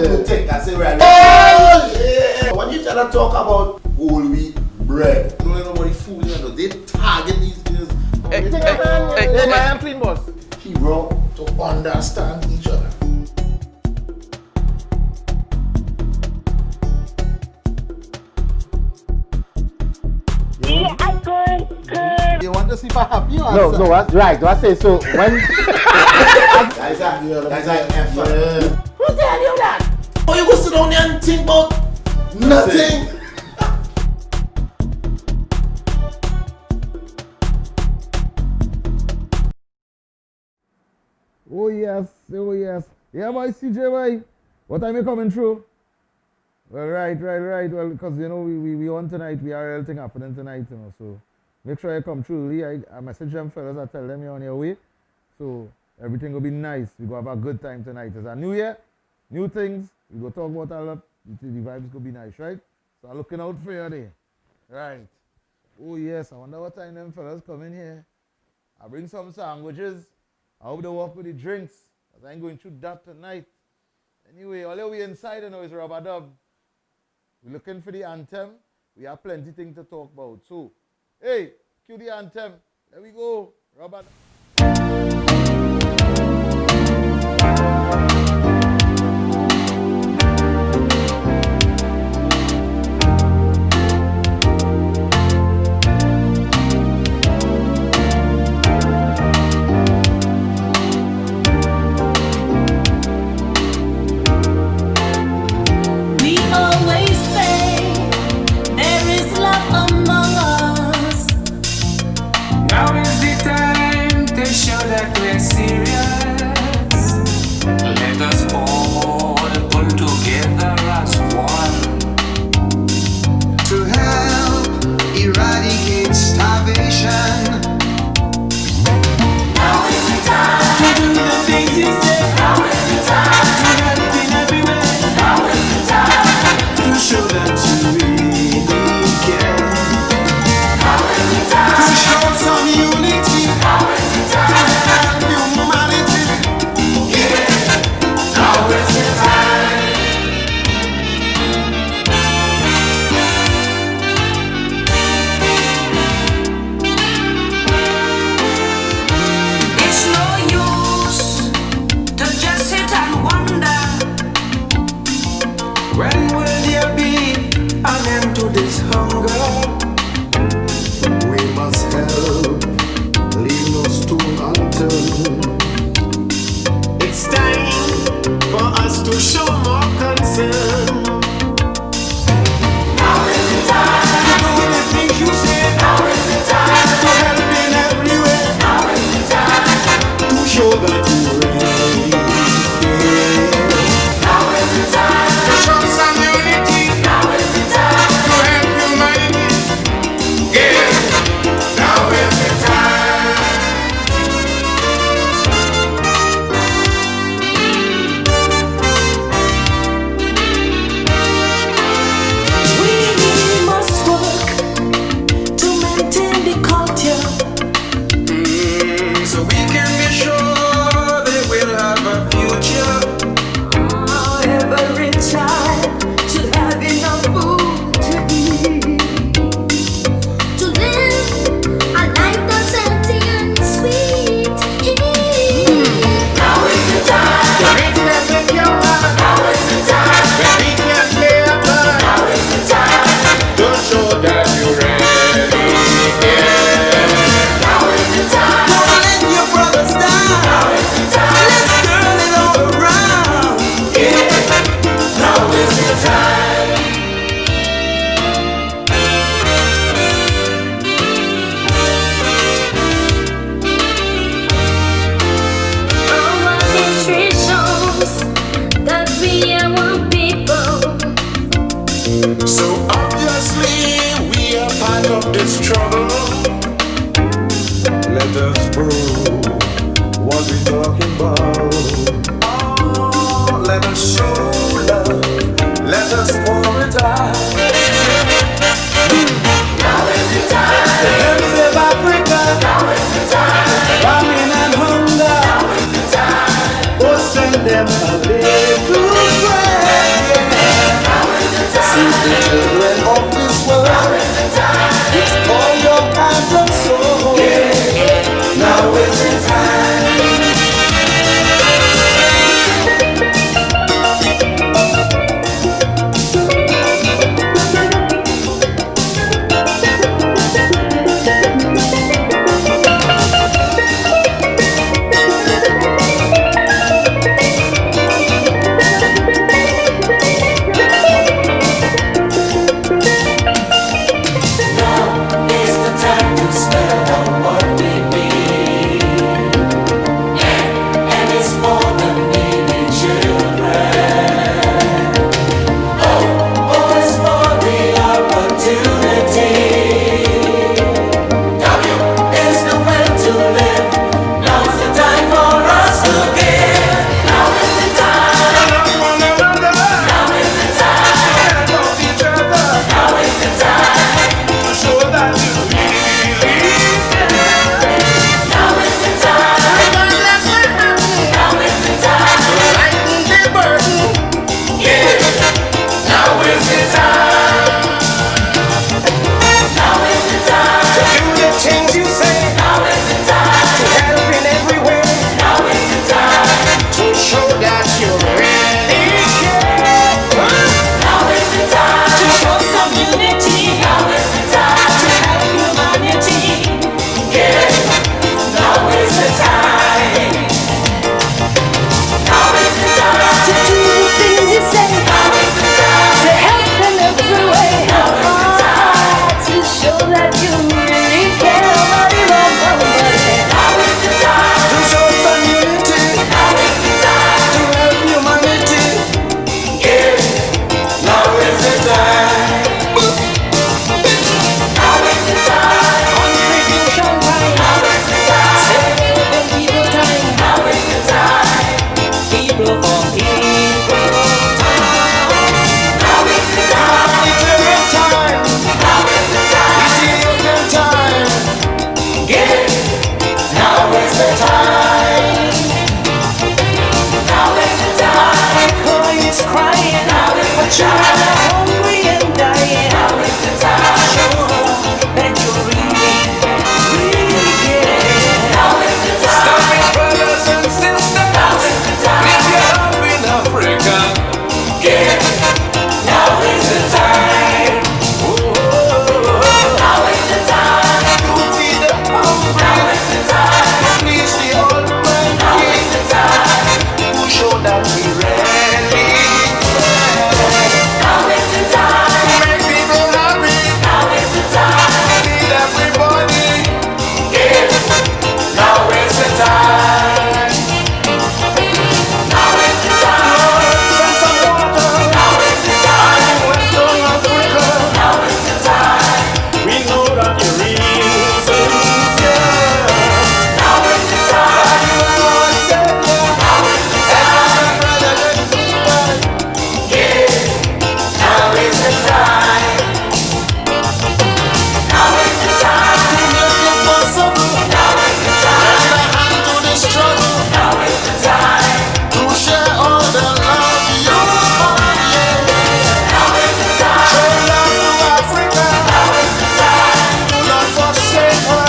you think? I say, right. Oh, yeah. When you try to talk about whole wheat bread, don't let nobody fool you. They target these things. Hey, man, clean boss. Hero to understand each other. You want to see if I'm happy or No, that's right. Do I say so? When That's an effort. Who tell you that? Oh, you go sit down there and think about nothing. Oh yes. Yeah, boy, CJ, boy. What time you coming through? Well, right. Well, because, you know, we on tonight. We are everything happening tonight, you know, so make sure you come through. Lee, I message them fellas. I tell them you're on your way. So everything will be nice. We go have a good time tonight. It's a new year, new things. We go talk about all of the vibes will be nice, right? So I'm looking out for you there. Right. Oh yes, I wonder what time them fellas come in here. I bring some sandwiches. I hope they work with the drinks. Because I ain't going through that tonight. Anyway, all the way inside, you know, is Rubber Dub. We're looking for the anthem. We have plenty things to talk about. So, hey, cue the anthem. There we go. Rubber Dub. Send them a little prayer. hungry and dying. Now is the time. Show that you really, really care. Now is the time. Stop it, brothers and sisters. Now is the time. If you're up in Africa, Give. Now is the time. Now is the time. to feed the hungry, Now is the time. to please the Almighty, Now is the time. to show that we ready. Now is the time. Make people happy, Now is the time. feed everybody. Give. Now is the time. Now is the time. Send some water. Now is the time. I went to Africa. Now is the time. We know that the reasons, yeah. Now is the time. Lord Savior, Now is the time. brothers and sisters, Give. Now is the time. Now is the time. to make it possible. Now is the time. Lend a hand to the struggle, Now is the time. to share all the love you have, yeah. Now is the time. Show love to Africa, Now is the time. do not forsake her.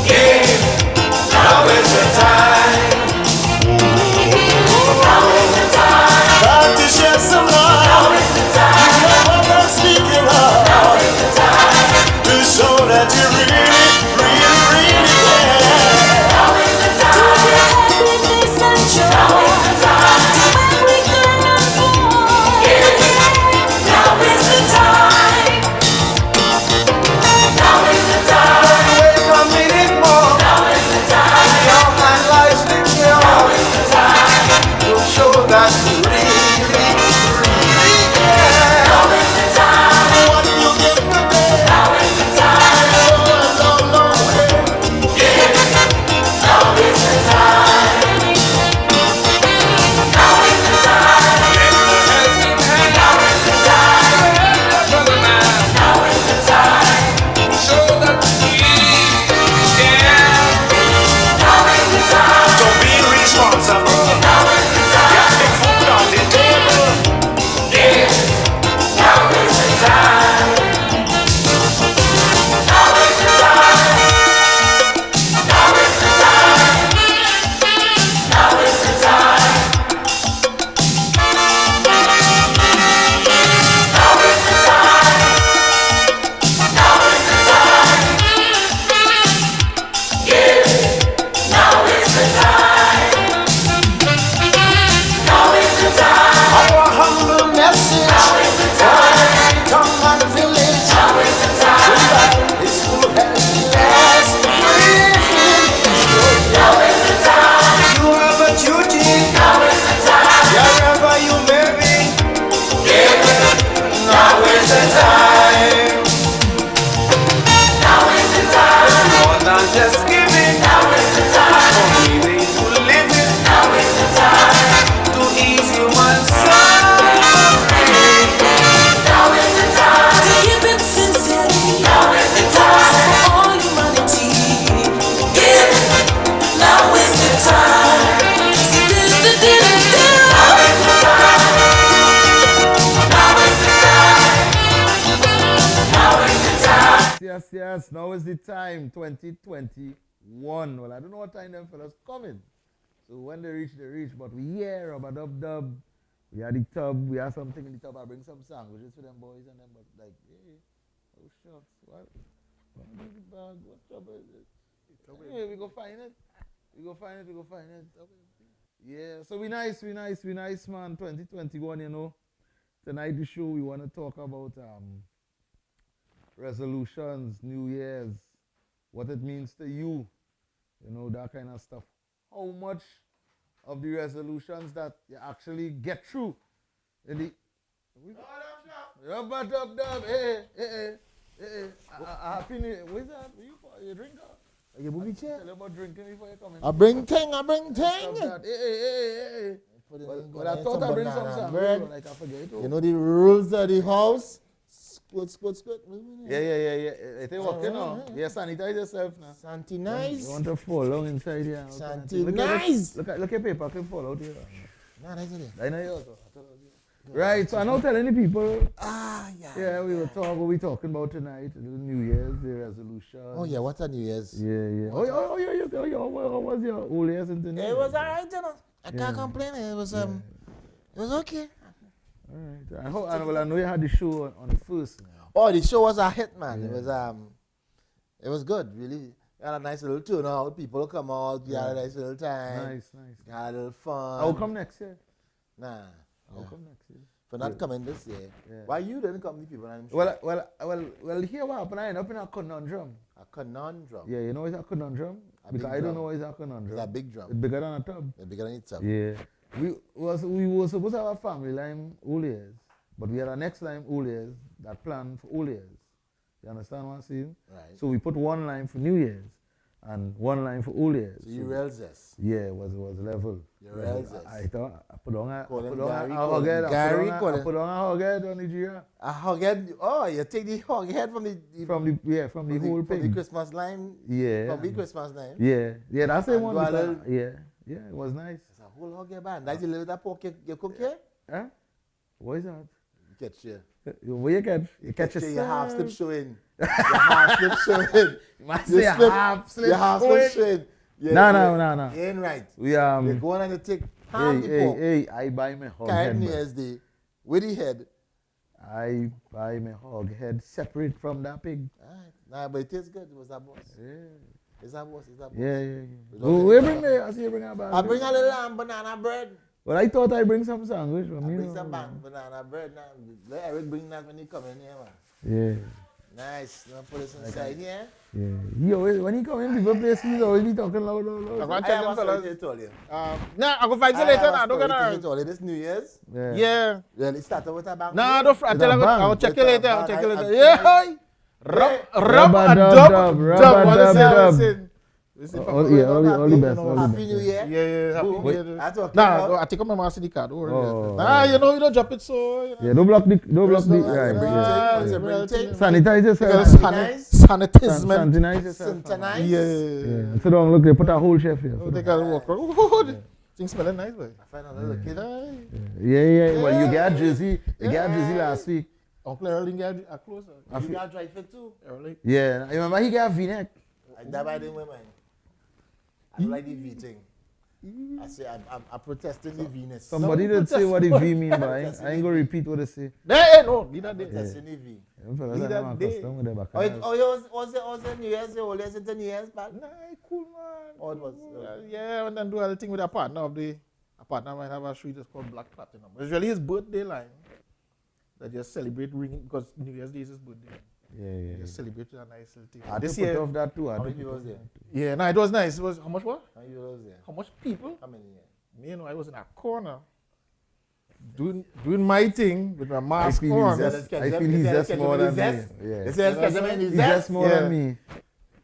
Give. Now is the time. Now is the time. Time to share some Now love. is the time. You know what I'm speaking of. Now is the time. To show that you really, really, really care. Now is the time. Happiness and joy. Now is the time. African and boy. Give. Now is the time. Now is the time. Wait a minute more. Now is the time. Your hand lies in your Now is the time. to show that you really, really care. Now is the time. What you give today, Now is the time. long, long, long way. Give. Now is the time. Now is the time. Now is the time. Now is the time. Now is the time. So be responsible. Now is the time. Got the food on the table. Give. Now is the time. Now is the time. Now is the time. Now is the time. Now is the time. Now is the time. Give. Now is the time. Now is the time. Our humble message. Now is the time. Tongue and village. Now is the time. It's to help last. Now is the time. You have a duty. Now is the time. Wherever you may be. Give. Now is the time. Now is the time. More than just giving. Now is the time. Only way to live it. Now is the time. To ease human suffering. Now is the time. To give it sincerely. Now is the time. For all humanity. Give. Now is the time. Now is the time. Now is the time. Now is the time. Yes, yes. Now is the time, 2021. Well, I don't know what time them fellas coming. So when they reach, they reach. But we here, Rubber Dub Dub. We are the tub. We have something in the tub. I bring some sandwiches for them boys and them. But like, hey, oh shucks. What? What is the bag? What trouble is it? Anyway, we go find it. We go find it. We go find it. Yeah. So we nice, man. 2021. You know. Tonight the show we want to talk about resolutions, New Year's, what it means to you, you know, that kind of stuff. How much of the resolutions that you actually get through in the Rubber Dub Dub, hey. A happy new year. What is that? You drink? You booby chair? Tell about drinking before you come in. I bring thing. Stop that. Hey. But I thought I bring some sandwich, like I forget it. You know the rules of the house? Squirt. Yeah. It ain't working now. Yeah, sanitize yourself now. Santi nice. You want to fall down inside here. Santi nice. Look at paper can fall out here. Nah, that's it. I know yours. Right, so I'm now telling the people, Yeah. we were talking, what we talking about tonight, the New Year's, the resolution. Oh yeah, what a New Year's. Yeah. How was your old years into New It Year's? was alright, you know. I can't complain. It was okay. Alright, I know you had the show on the first. Oh, the show was a hit, man. It was good, really. We had a nice little turnout. People come out. We had a nice little time. Nice. Had a little fun. I'll come next year. Nah. I'll come next year. For not coming this year. Yeah. Why you didn't come, the people? I'm sure. Well, here what happened, I ended up in a conundrum. A conundrum. Yeah, you know it's a conundrum? A Because big I don't drum. know it's a conundrum. It's a big drum. It's bigger than a tub. It's bigger than itself. Yeah. We were supposed to have a family line all years, but we had a next line all years that planned for all years. You understand what I'm saying? Right. So we put one line for New Year's and one line for all years. So you real zest. Yeah, it was level. You real zest. I thought I put on a Call him hog Gary, head. call him Gary, I call him- put on a hog head on the Nigeria. A hog head. Oh, you take the hog head from the From the whole from the thing. Christmas line. Yeah. From the Christmas line. Yeah, that's the And one. do a because- little- Yeah, it was nice. It's a whole hog head band. That's you live with that pork you cook here? Huh? What is that? Catch you. Where you catch? You catch Catch you, your half slip yourself. showing. Your half slip showing. Must You say a slip- half slip. Your half slip showing. No. You ain't right. We You're going and you take half the pork. hey, I buy my hog Carry head. New but Year's Day with the head. I buy my hog head separate from that pig. Alright. Nah, but it tastes good. It was that boss. Yeah. It's that boss. It's that boss. Yeah. We don't Where think bring me? I see you bring a bag. I bring a little lamb banana bread. Well, I thought I bring some sandwich. I bring some banana bread now. Let Eric bring that when he come in here, man. Yeah. Nice. Now put this inside here. Yeah. He always, when he come in people place, he's always be talking loud. I'm I going to check have them a story fellas. to tell you. Nah, I'll go find you later. Nah, don't get to her. tell you. This New Year's. Yeah. Well, it started with a bang. Nah, don't fret. It's a bang. I'll check you It's a later. I'll bang. check you I- later. Yeah. Rub a dub. Rub-a-dub-dub. All the best. All the Happy best. New Year. Yeah, happy Boom. New Year. That's what Nah, I take out my master card. Don't worry. Oh. Nah, you know, you don't drop it so. You know. Yeah, don't block the. Right. Right. Bring thing. Sanitize yourself. Sanitizement. Sanitize yourself. Syntonize. Yeah. So don't look. They put a whole chef here. Oh, they gotta walk around. Oh, the things smelling nice, boy. I find a little kid. Yeah. Well, you get a jersey. You get a jersey last week. Uncle Erling got a closer. You got dry fit too. Erling. Yeah. You remember he got a V-neck. That by the way, man. I don't like the V thing. I say I'm protesting the Venus. Somebody did say what the V mean, but I ain't gonna repeat what they say. Hey, no, leave that there. Protesting the V. Them fellas Leave are that not day. accustomed with their Oh, bacchanals. was it New Year's? The oldest into New Year's, man. Nah, cool, man. Oh, it was. Yeah, and then do a thing with a partner of the. A partner might have a street that's called Black Platinum. It's really his birthday line. That just celebrate ringing because New Year's Day is his birthday. Yeah. Just celebrate with a nice little thing. I had to This put year, off that too. I How had many to people put was there? yeah, no, it was nice. It was how much what? How many people was there? How much people? How many? Me, you know, I was in a corner doing my thing with my I mask feel on. he's just more than me. Yeah. They say it's He's just more Yeah. than me.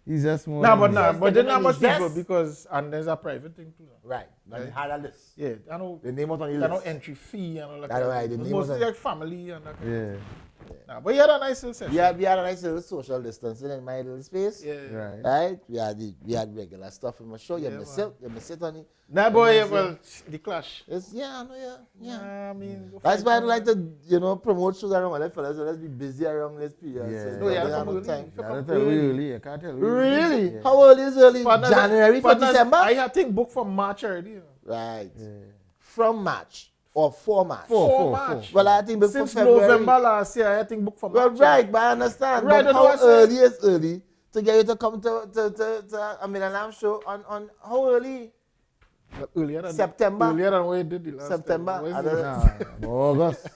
He's just more. Nah, than but me. nah, but there's not much Zest. people because and there's a private thing too. Right. But they had a list. Yeah, I know. The name was on the There's no list. entry fee and all that. That's kind of right, thing. the It was name was mostly on- like family and that kind of Yeah. thing. Nah, but you had a nice little session. We had a nice little social distancing in my little space. Yeah. Right. Right? We had regular stuff in my show. You Yeah, miss man. it. You miss it on it. Nah, boy, Yeah. well, the clash. It's I know, yeah. Nah, I mean, go That's fight, why I man. don't like to, promote shows around my life, fellas. So let's be busy around this period. Yeah. So No, yeah, they come have no early. time. Yeah, I tell you early. I can't tell you. Really? Yeah. How early is early? Partners- January for partners, December? I had thing booked for March already. You know. Right. Yeah. From March or for March. For March. Well, I think before Since February. November last year, I had thing booked for Well, March. right, but I understand. Right, but that's what I how said. early is early to get you to come to a Millennium show on how early? But earlier than September? Earlier than what you did the last September. time. What is I it? don't- Nah, August.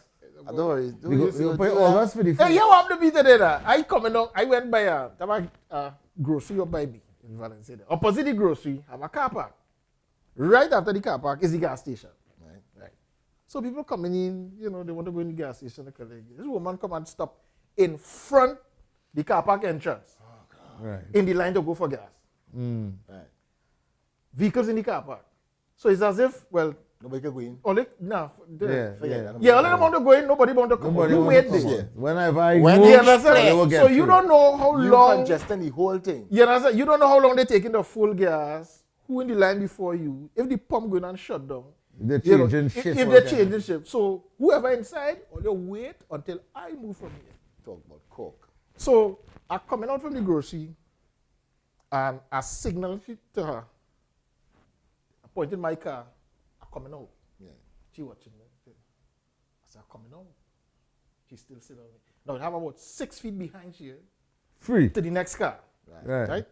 I don't worry. We go put August for the Hey, first. you want to be today? That I coming up. I went by a grocery up by me in Valencia. Opposite the grocery, have a car park. Right after the car park is the gas station. Right. So people coming in, they want to go in the gas station. This woman come and stop in front the car park entrance Right. in the line to go for gas. Mm. Right. Vehicles in the car park. So it's as if, well, Nobody can go in. only now. Yeah. Forget Yeah. that. Yeah, only them want to go in. Nobody want to come. Nobody You want wait to come there. out. Whenever I When go, they You understand? they will get So you through. don't know how You long. congesting the whole thing. You understand? You don't know how long they taking the full gas. Who in the line before you? If the pump going and shut down, They're You know, changing if shit. if all they're the time. changing shift. So whoever inside, or you wait until I move from here. Talk about coke. So I coming out from the grocery and I signaled it to her. I pointed my car. I'm coming out. Yeah. She watching me. I said, I'm coming out. She still sitting on me. Now I have about 6 feet behind she Free. to the next car. Right. Right?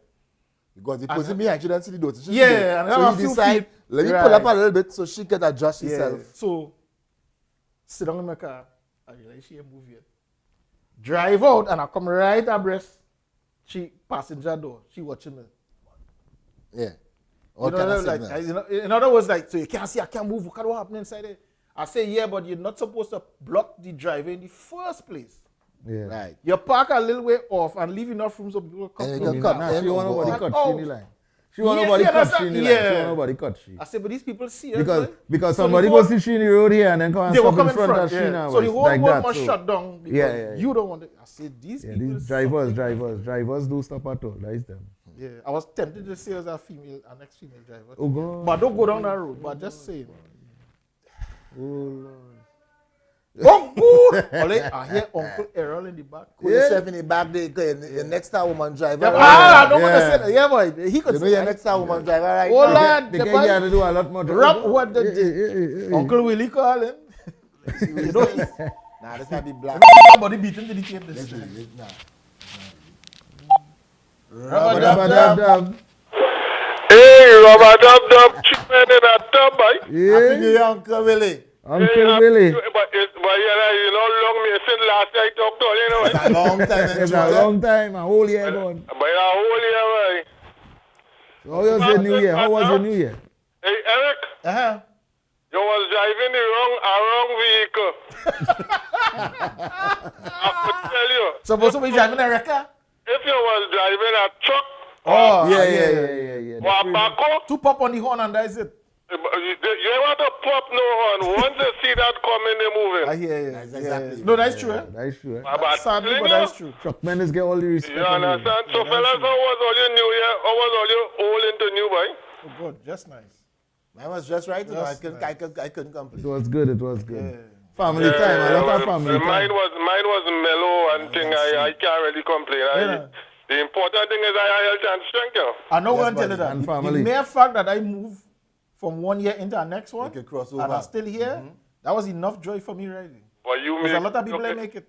Because the person behind you don't see the door. So Yeah, and I have so a you few decide, feet. let me Right. pull up a little bit so she can adjust herself. So sit down in my car. I realize she ain't move yet. Drive out and I come right abreast. She passenger door. She watching me. Yeah. All You kind know, of like, signals. in other words, like, so you can't see, I can't move. Look at what happened inside there. I say, yeah, but you're not supposed to block the driveway in the first place. Yeah. Right. You park a little way off and leave enough room so people come And you through. can come Nah, in she want or go nobody out. cut Oh. she in the line. She want Yeah, nobody yeah, cut that's she in the not- line. She yeah. want nobody cut she. I said, but these people see us, Because right? because So somebody the go whole- see she in the road here and then come and They will stop come in front of she yeah. now. So the whole like world that. must So, shut down because yeah. you don't want to. I said, these yeah, people. these drivers do stop at all. That is them. Yeah, I was tempted to say as a female, an ex-female driver. Oh God. But don't go down that road. But just say, Oh Lord. oh, good. I hear Uncle Errol in the back. Put yourself in the back there, your next time woman driver. Yeah, right? I don't want to Yeah. say that. Yeah, boy. He could You know say your that. next time woman driver right Oh, now. lad, They the get boy- you have to do a lot more. Rap what the the Uncle Willie call him. You know, he's Nah, this might be black. somebody beating to the tape. This Nah. Rubber Dub dub Dub. Hey, Robert Dub Dub, chicken in a tub, boy. Happy New Yeah. Year, Uncle Willie. Uncle Willie. But you know, long me since last night talked to you, you know. It's a long time. It's a long time. A whole year gone. But a whole year, boy. So how was your New Year? How was your New Year? Hey, Eric, Uh-huh. you was driving the wrong vehicle. I could tell you, Supposed to be driving a wrecker? if you was driving a truck Oh, Yeah. or a backhoe, To pop on the horn and that is it. you want to pop no horn. Once you see that coming, they moving. I hear you. That's exactly. No, that's true. Eh? That's true. Eh? But Sadly, you but know, that's true. Truckmen is get all the respect. you understand? So, fellas, how was all your New Year? How was all your old into new, boy? Oh, good. Just nice. Mine was just right. You know, Just I couldn't It complain. was good. It was good. Yeah. Family time. A lot of family Mine time. was mellow and thing. I can't really complain. Yeah. The important thing is I health and strength, you know. I know Yes, one tell you buddy. that. And The family. mere fact that I moved from one year into the next one, You can cross and over. I'm still here, that was enough joy for me, really. But you There's make a lot of people okay. that make it.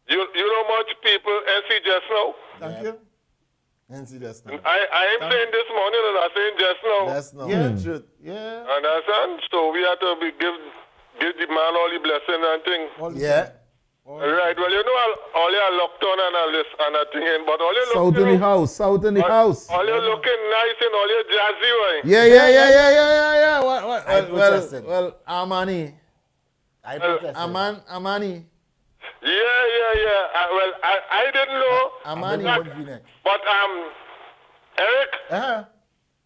You know much people NC just now. Thank you. And see that's now. I ain't saying this morning and I'm saying just now. That's now. Yeah. Truth. Yeah. Understand? So we have to give the man all the blessing and thing. All the Yeah. time. Right, well, you know, all you locked on and all this and that thing, but all you South in the house. South in the house. all you looking nice and all you jazzy, right? Yeah. I protested. Well, Amani. I protested. Amani. Yeah. I didn't know, Amani. One V-neck. but Eric, Uh-huh.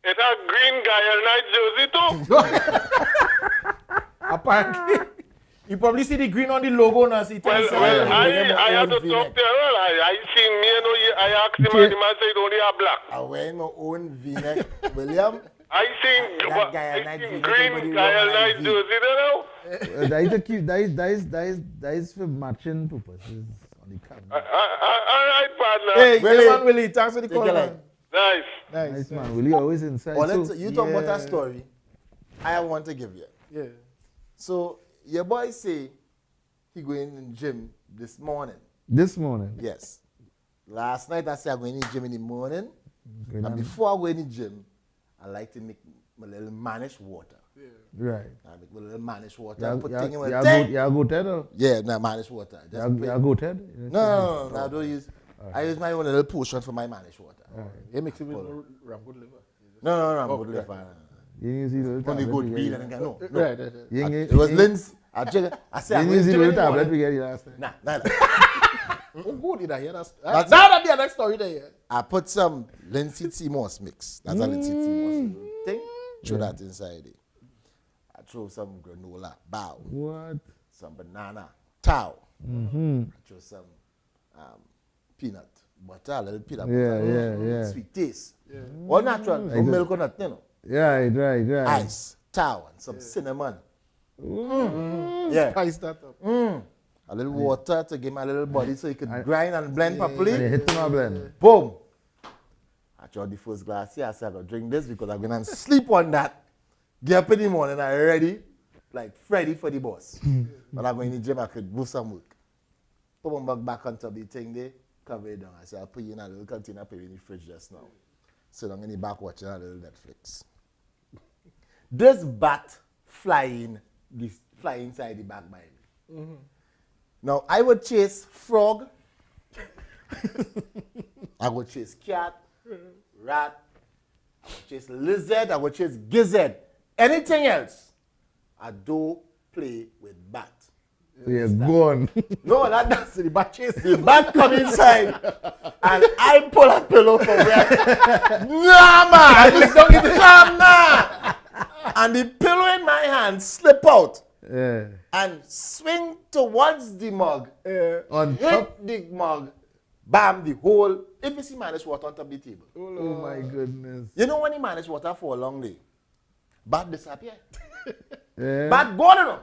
it's a green guy and night jersey too. Apparently, you probably see the green on the logo now. See, Well, I have to talk to him. I seen me, you know, I asked him and the man said only a black. I wear my own V-neck, William. I seen That guy at night V-neck, green everybody guy wear and my night V. jersey, you know? That is a cute. That is for matching purposes on the camera. All right, partner. Hey, Willie. yeah, man, Willie, thanks for the Take call, your man. line. Nice. Nice man. Will you always inside? Well, let's, So, you talk about that yeah. story. I want to give you. Yeah. So your boy say he going in gym this morning. this morning. Yes. Last night I said I'm going in gym in the morning. Going And on- before I go in the gym, I like to make my little mannish water. Right. I make my little mannish water. Yeah, Put thing in my yeah, thing. go Ted or? Yeah, no, mannish water. Just put- Yeah, go Ted. No, I don't use. I use my own little potion for my mannish water. It makes it with no rambutan liver. No, I'm Oh, good right. liver. You use the little Only tablet good we bean get and you. no. Right. It was Lynn's. I said I'm You going use to the gym in little the tablet morning. we get you last time. Nah. Oh, good, did I hear that? That's That'll be a next story there. Yeah. I put some linseed sea moss mix. That's a linseed sea moss thing. Throw that inside it. I throw some granola, bow, What? some banana, tau. Mm-hmm. I throw some peanut butter, a little peanut Yeah, butter. yeah. Sweet taste. All natural. No milk or nothing, you know. Right. Ice. butter and some cinnamon. Yeah. Spice that up. A little water to give him a little body so he could grind and blend properly. And you hit him a blend. Boom. I tried the first glass here. I said, I'm going to drink this because I'm going to sleep on that. Get up in the morning, I'm ready, like Freddy for the boss. But I'm going to the gym, I could do some work. Put my back on top of the thing there, cover it down. I said, I'll put you in a little container, put you in the fridge just now. Sit down in the back watching a little Netflix. This bat flying inside the back by me. Now, I would chase frog. I would chase cat, rat, I would chase lizard, I would chase gizzard. Anything else, I don't play with bat. So you're gone. No, that's the bat chase. The bat come inside and I pull a pillow from where. Nah, man, I just don't give a damn, nah. And the pillow in my hand slip out and swing towards the mug. On Hit top. the mug, bam, the whole. If you see managed water on top of the table. Oh my goodness. You know when you manage water for a long day, bat disappear. Yeah. Bat gone, you know.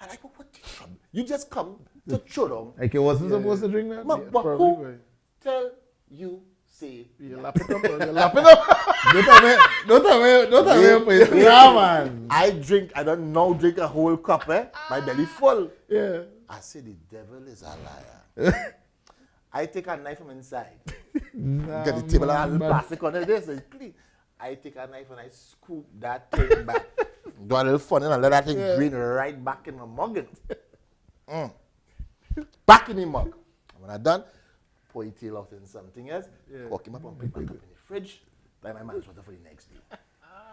I like, what the trouble? You just come to throw down. Like you wasn't supposed to drink that? But who tell you say? You lap it up. You lap it up. Don't tell me your place. Yeah, man. I don't now drink a whole cup, my belly full. Yeah. I say the devil is a liar. I take a knife from inside. Get the table and plastic on it. This is clean. I take a knife and I scoop that thing back. Do a little fun and let that thing green right back in my mug. Back in the mug. And when I'm done, pour your tail out in something else, cock him up and put him back up in the fridge, buy my man's water for the next day.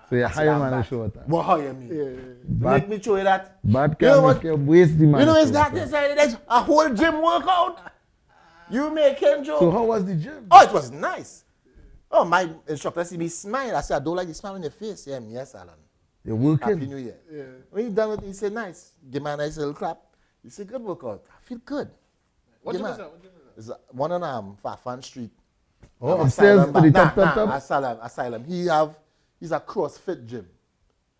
So you're higher man and shorter. What how you mean? Make me show you that. Bad You know can what? make you waste the man. You know it's that inside there's a whole gym workout. You making joke. So how was the gym? Oh, it was nice. Oh, my instructor see me smile. I said, I don't like the smile on your face. Yeah, yes, Alan. You're Happy working. New Year. Yeah. When you done with it, he said, nice. Give me a nice little clap. He said, good workout. I feel good. What gym is that? It's one on Farfan Street. Oh, upstairs to the top. Asylum. He's a CrossFit gym.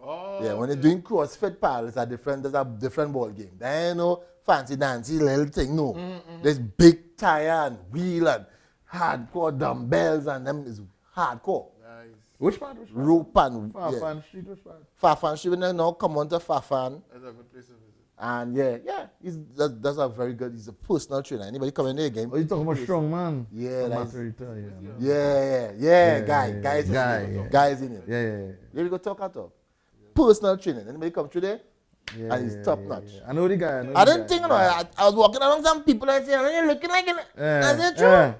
Oh. Yeah, when you're doing CrossFit, pal, there's a different ball game. There ain't no fancy dancy little thing, no. There's big tire and wheel and hardcore dumbbells and them is hardcore. Nice. Which part? Rope and Farfan Street, which part? Farfan Street, when they now come on to Farfan. That's a good place to visit. And that's a very good, he's a personal trainer. Anybody come in there again? Oh, you talking about strong man? Yeah, That's yeah. Guys in it. Yeah. There we go talk at all. Personal training. Anybody come through there? And he's top notch. Yeah. I know the guy. I didn't think, I was walking along some people and I said, you're looking like it. I said, true.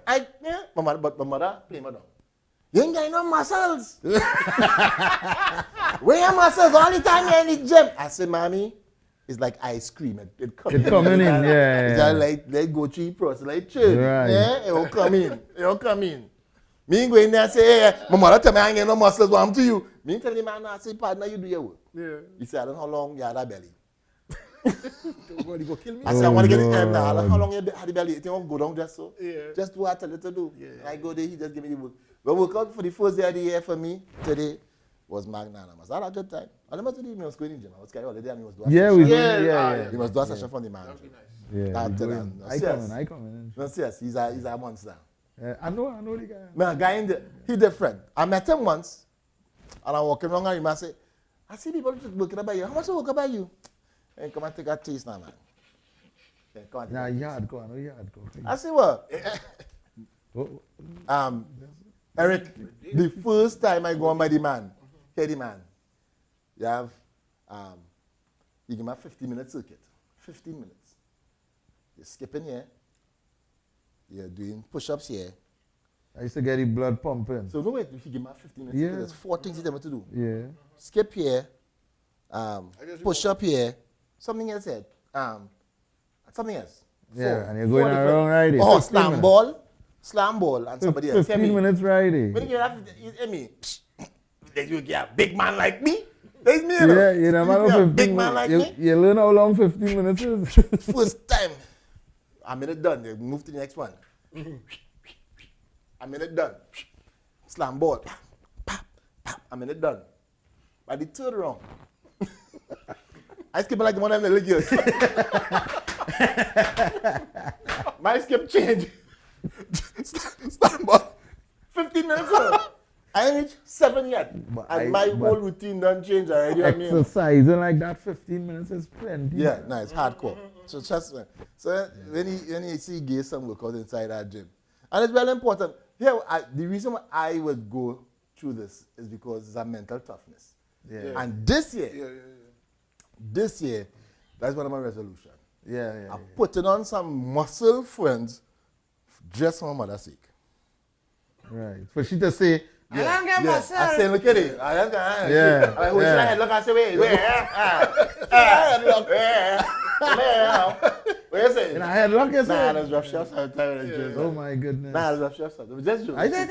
But my mother, play my dog. You ain't got no muscles. Where your muscles all the time you're in the gym? I said, mommy, it's like ice cream. It coming in, yeah. It's like, let go to the process, like chill. Right. Yeah, it will come in. Me go in there and say, hey, my mother tell me I ain't got no muscles, what I'm to you? Me tell the man, I say, partner, you do your work. Yeah. He said, I don't know how long you had that belly. God, you go kill me. I said, I want to get it in now. How long you had the belly? You think I'll go down just so? Yeah. Just do what I tell you to do. Yeah. I go there, he just give me the work. The workout for the first day of the year for me today was magnanimous. I had a good time. I never told you I was going to the gym. I was carrying all the day and he was doing We He was doing a session from the man. I come in. No, serious. He's a monster. I know the guy. Man, a guy in he different. I met him once and I'm walking around and I say, I see people working about you. How much work about you? Hey, come and take a taste now, man. Hey, come and take a taste. I know you hardcore. I say what? Eric, the first time I go on by the man, hear the man, you have, you give him a 15-minute circuit. 15 minutes. You're skipping here. You're doing push-ups here. I used to get the blood pumping. So no wait, he give him a 15 minutes. Yeah. There's 4 things he tell me to do. Yeah. Skip here, push up here, something else here, something else. Yeah, and you're going around riding. Oh, slam ball, and somebody else. 15 minutes riding. When you get you get a big man like me. There's me, Yeah, you never know 15 big man like me. You learn how long 15 minutes is. First time, I made it done. They move to the next one. I made it done. Slam ball. I made it done. By the third round, I skip like the one of them little girls. My skip change. Start about 15 minutes ago. I ain't reached 7 yet. But And my whole routine done change already. I mean. Exercising like that 15 minutes is plenty. Yeah, no, it's hardcore. So trust me. So when you see get some workout inside that gym, and it's very important. Here, the reason why I would go through this is because it's a mental toughness. Yeah. And this year, that's one of my resolutions. Yeah. I'm putting on some muscle friends just for my mother's sake. Right. For she to say, I don't get muscle. I say, look at it. I don't get Yeah. I hold Yeah. head, look, I say, wait. Where you say? and I had luck as Nah, well. that's rough shots. I'm tired of it. Oh my goodness. Nah, that's rough shots. It was just I joking.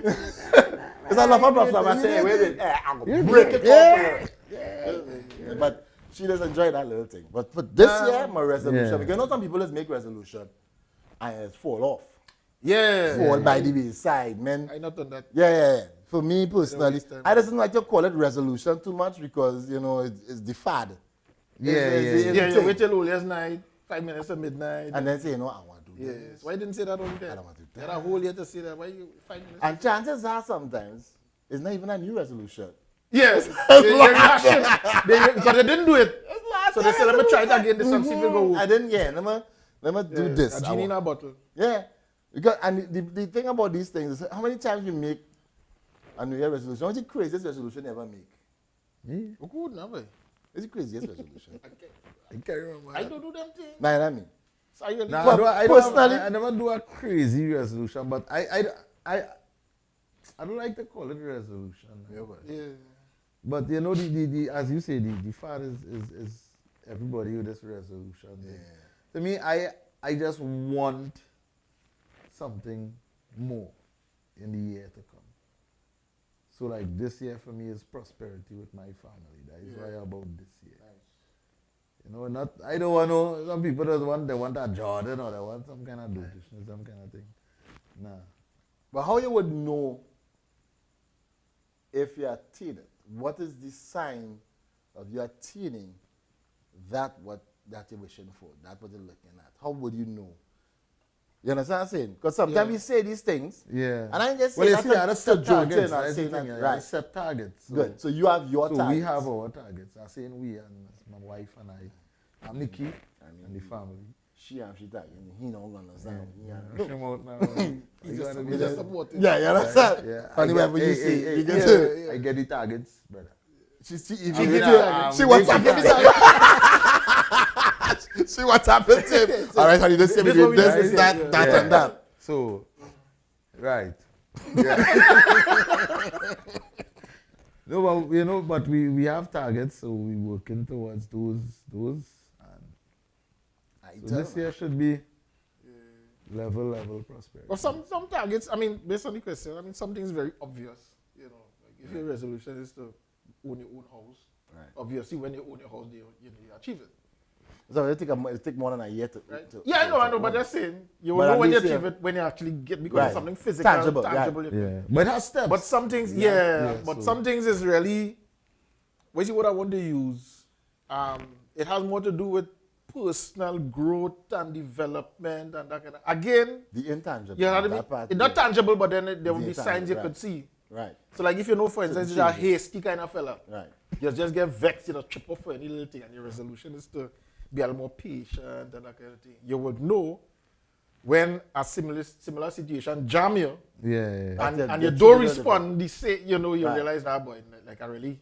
It's a rough stuff. I say, wait. I'm going to break it off. Yeah. But she does enjoy that little thing. But for this year, my resolution, because you know some people just make resolution and it fall off. Fall by the wayside, man. I not done that. Yeah. For me personally, waste time. I don't like to call it resolution too much because, you know, it's the fad. It's the You thing. wait till last night, 5 minutes to midnight. And then say, you know, I want to do this. Yes. Why didn't say that all the I time? don't want to do You had a whole year to say that. Why you 5 minutes? And chances are sometimes it's not even a new resolution. Yes. Because they didn't do it. So they said, let me try it again this time, see if it go. I didn't, let me do this. A genie in a bottle. Yeah. Because, and the thing about these things is how many times you make a New Year resolution? What's the craziest resolution you ever make? Oh, good, no way. It's the craziest resolution. I can't remember. I don't do them things. Nah, you know what I mean? So I really But I personally- never do a crazy resolution, but I don't like to call it resolution. Yeah. But you know, the as you say, the fad is everybody with this resolution. Yeah. To me, I just want something more in the year to come. So like this year for me is prosperity with my family. That is why about this year. You know, not I don't want no. Some people just want they want a Jordan or they want some kind of dotishness, some kind of thing. Nah. But how you would know if you are teening? What is the sign of you are teening that you're wishing for, that what you're looking at? How would you know? You understand what I'm saying? Because sometimes we say these things, Yeah. and I just say Well, you that's see, that's the joking targets. and That's the saying thing. that, You right. set targets. So, Good. So you have your so targets. we have our targets. I'm saying we and my wife and I. I'm Nikki and the family. She and she talking. He don't understand. Rush him out now. You gotta be there. Yeah, you understand? Yeah. Anyway, when you say, you get to, I get the targets, brother. she I'm what's making happening. See what's happened to him. All right, honey, this is this, that, that, and that. So, right. Yeah. No, but you know, but we have targets, so we working towards those. And so this year should be level prosperity. But some targets, I mean, based on the question, I mean, something's very obvious. You know, like if your resolution is to own your own house, obviously when you own your house, you achieve it. So it take more than a year to. Right? I know, but just saying, you will know when you achieve it, when you actually get, because it's something physical, Tangible, Yeah, but it has steps. But some things, but some things is really, what I want to use, it has more to do with personal growth and development and that kind of, again, The intangible. you know what I mean? that part, It's not tangible, but then there will The be signs you intangible, could see. Right, So like if you know, for instance, you're a hasty kind of fella, right. you just get vexed, you know, trip up for any little thing, and your resolution is to be a little more patient and that kind of thing. You would know when a similar situation jam you, yeah. and you don't respond, you Right. realize that, boy, like I really,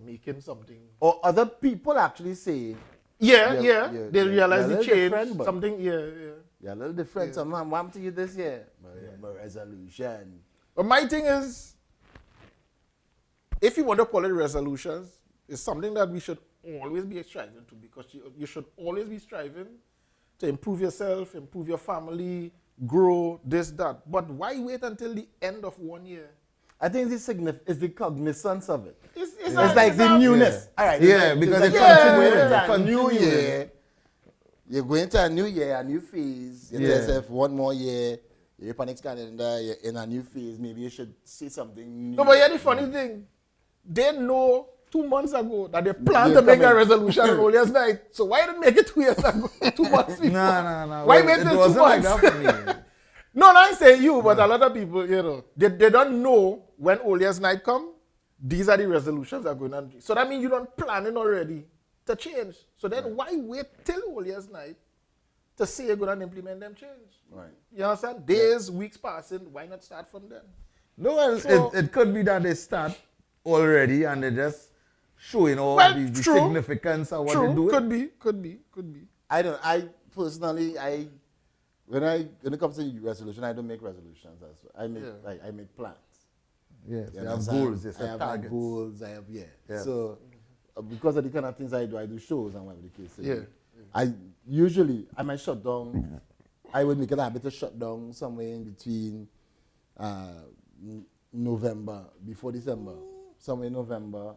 making something. Or other people actually say, Yeah, Yeah, they realize you're a the little change, different, but- something, you're a little different. So I'm wanting to you this year. My resolution. But my thing is, if you want to call it resolutions, it's something that we should always be striving to, because you should always be striving to improve yourself, improve your family, grow, this, that. But why wait until the end of 1 year? I think it's the cognizance of it. It's like the newness. All right. Yeah, because it's it like continues. going into a new year. You're going to a new year, a new phase. You tell yourself 1 more year. You're panic calendar. You're in a new phase. Maybe you should say something new. No, but yeah, the funny thing, they know 2 months ago that they planned to make a resolution on All Year's Night. So why didn't make it 2 years ago? 2 months before? Nah. Why Well, wait it till 2 wasn't like months? that for me. No, not saying you, but a lot of people, you know, they don't know when All Year's Night come. These are the resolutions that are going on. So that means you don't planning already to change. So then why wait till All Year's Night to say you're going to implement them change? Right. You understand? Days, weeks passing, why not start from then? No, well, So- it could be that they start already and they just showing all Well, the true. significance of what they True, do. could be. I personally, when it comes to resolution, I don't make resolutions. I make I make plans. Yes, You they have understand? goals, they I set have targets. like goals. I have Yeah. So because of the kind of things I do shows and whatever the case is. Yeah. I might shut down. I would make it a habit to shut down somewhere in between November, before December, somewhere in November.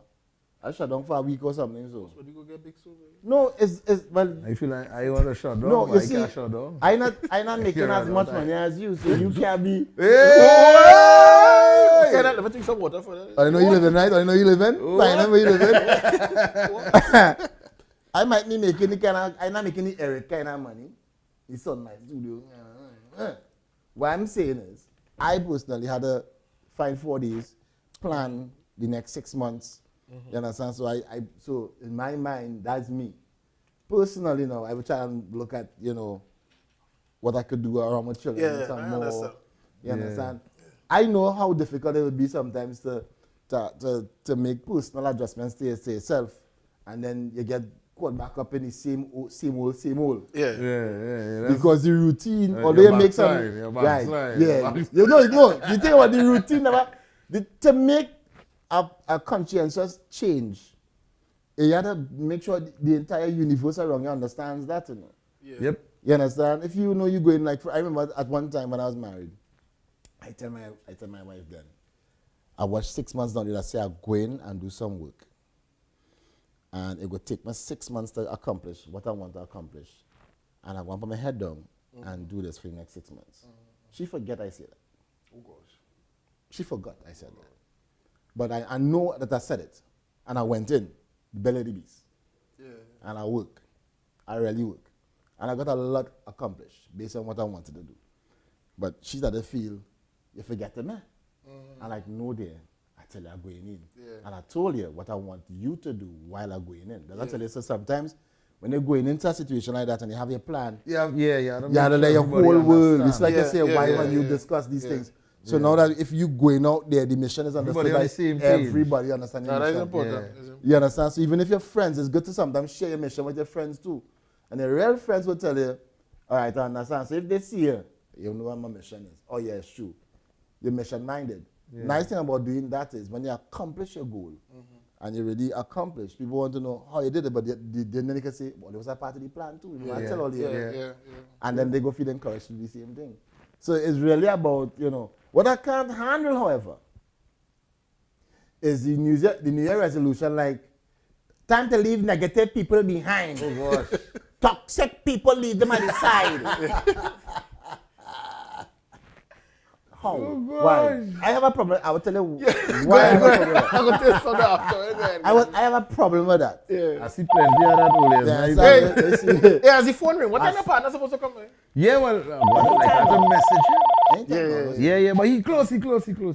I shut down for a week or something. So But you go get big silver. no, it's well. I feel like I want to shut down, No, but you I see, can't shut down. I not making You're as right much about money as you, so you can't be. Okay, let me drink some water for that. I know you live in right. I know you live in. I know where you live in. I might be making the kind of. I'm not making the Eric kind of money. It's on my studio. What I'm saying is, I personally had to find 4 days, plan the next 6 months. You understand? So so in my mind, that's me. Personally, now I would try and look at what I could do around my children Yeah, and some I more. understand. You understand? I know how difficult it would be sometimes to make personal adjustments to yourself, and then you get caught back up in the same old. Yeah. Yeah. Because the routine, You're although you make some backslide, you're backslide, yeah, you're backslide. you think about the routine, to make a conscientious change, you have to make sure the entire universe around you understands that. Yep. You understand? If you know you're going I remember at one time when I was married, I tell my wife then, I watched 6 months down there, I say I'm going and do some work. And it would take me 6 months to accomplish what I want to accomplish. And I want to put my head down and do this for the next 6 months. She forget I said that. Oh gosh. She forgot I said that. But I know that I said it. And I went in, the belly of the beast. Yeah. And I work. I really work. And I got a lot accomplished based on what I wanted to do. But she started to feel, you forget me. I'm like, no dear. I tell you I'm going in. Yeah. And I told you what I want you to do while I'm going in. That's tell you, so sometimes when you're going into a situation like that and you have your plan, Yeah. you have to let your whole world. It's like Yeah, they say, why when you discuss these things. So now that if you going out there, the mission is understood Everybody on by the same page. everybody understanding the That is mission. important. Yeah. You understand? So even if you're friends, it's good to sometimes share your mission with your friends too. And the real friends will tell you, all right, I understand. So if they see you, you know what my mission is. Oh yeah, it's true. You're mission minded. Nice thing about doing that is when you accomplish your goal and you really accomplish, people want to know how you did it, but then they can say, well, it was a part of the plan too. You know, I tell all you. Yeah. And then they go feel encouraged to do the same thing. So it's really about, what I can't handle, however, is the New Year resolution, like, time to leave negative people behind. Oh gosh. Toxic people, leave them at the side. How? Why? I have a problem. I will tell you why I have a problem with that. I'm going to tell you something after. I have a problem with that. I see plenty of that all Yes, years. Hey, as the phone ring, what time the partner supposed to come in? Yeah, well, what, like I have a message. Yeah. Yeah, but he close.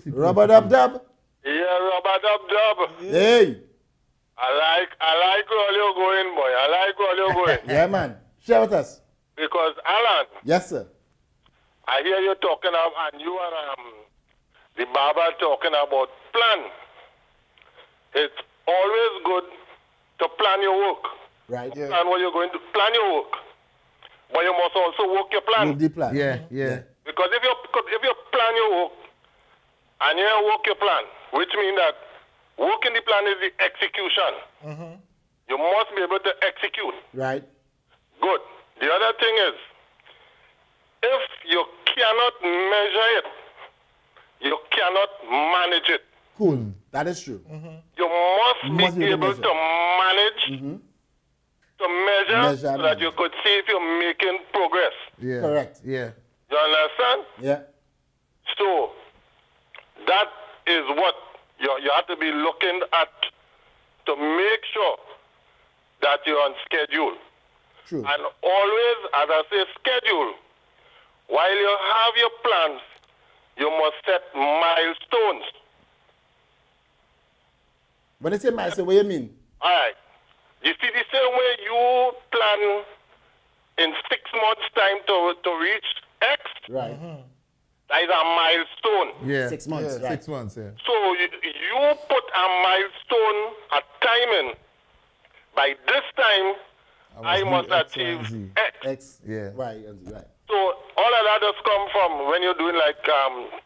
Rubber Dub Dub. Yeah, Robert Dub Dub. Hey. I like where you're going, boy. I like where you're going. Yeah, man. Share with us. Because, Alan, Yes, sir. I hear you talking about, and you are the barber talking about plan. It's always good to plan your work. Right. Plan what you're going to plan your work. But you must also work your plan. Move the plan. Yeah. Because if you plan your work and you work your plan, which means that working the plan is the execution. You must be able to execute. Right. Good. The other thing is, if you cannot measure it, you cannot manage it. Cool. That is true. You must be able to manage, to measure, so that you could see if you're making progress. Yeah. Correct. Yeah. You understand? Yeah. So, that is what you have to be looking at to to make sure that you're on schedule. True. And always, as I say, schedule. While you have your plans, you must set milestones. When you say milestone, what do you mean? All right. You see, the same way you plan in 6 months' time to reach X, Right. that is a milestone. Yeah. 6 months, Yeah, right. 6 months, yeah. So you put a milestone, a timing. By this time, I must do X, Y, achieve and Z. X. X. Yeah. Right. So all of that does come from when you're doing like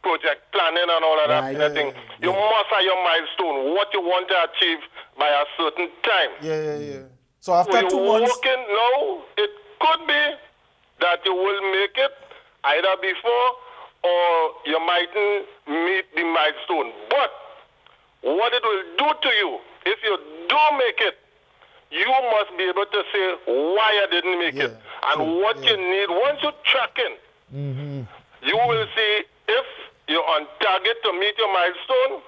project planning and all of that Right. kind of thing. You must have your milestone, what you want to achieve by a certain time. Yeah. So So after you're 2 months, working now, it could be that you will make it either before or you mightn't meet the milestone. But what it will do to you, if you do make it, you must be able to say why I didn't make it and what you need. Once you track in, you will see if you're on target to meet your milestone,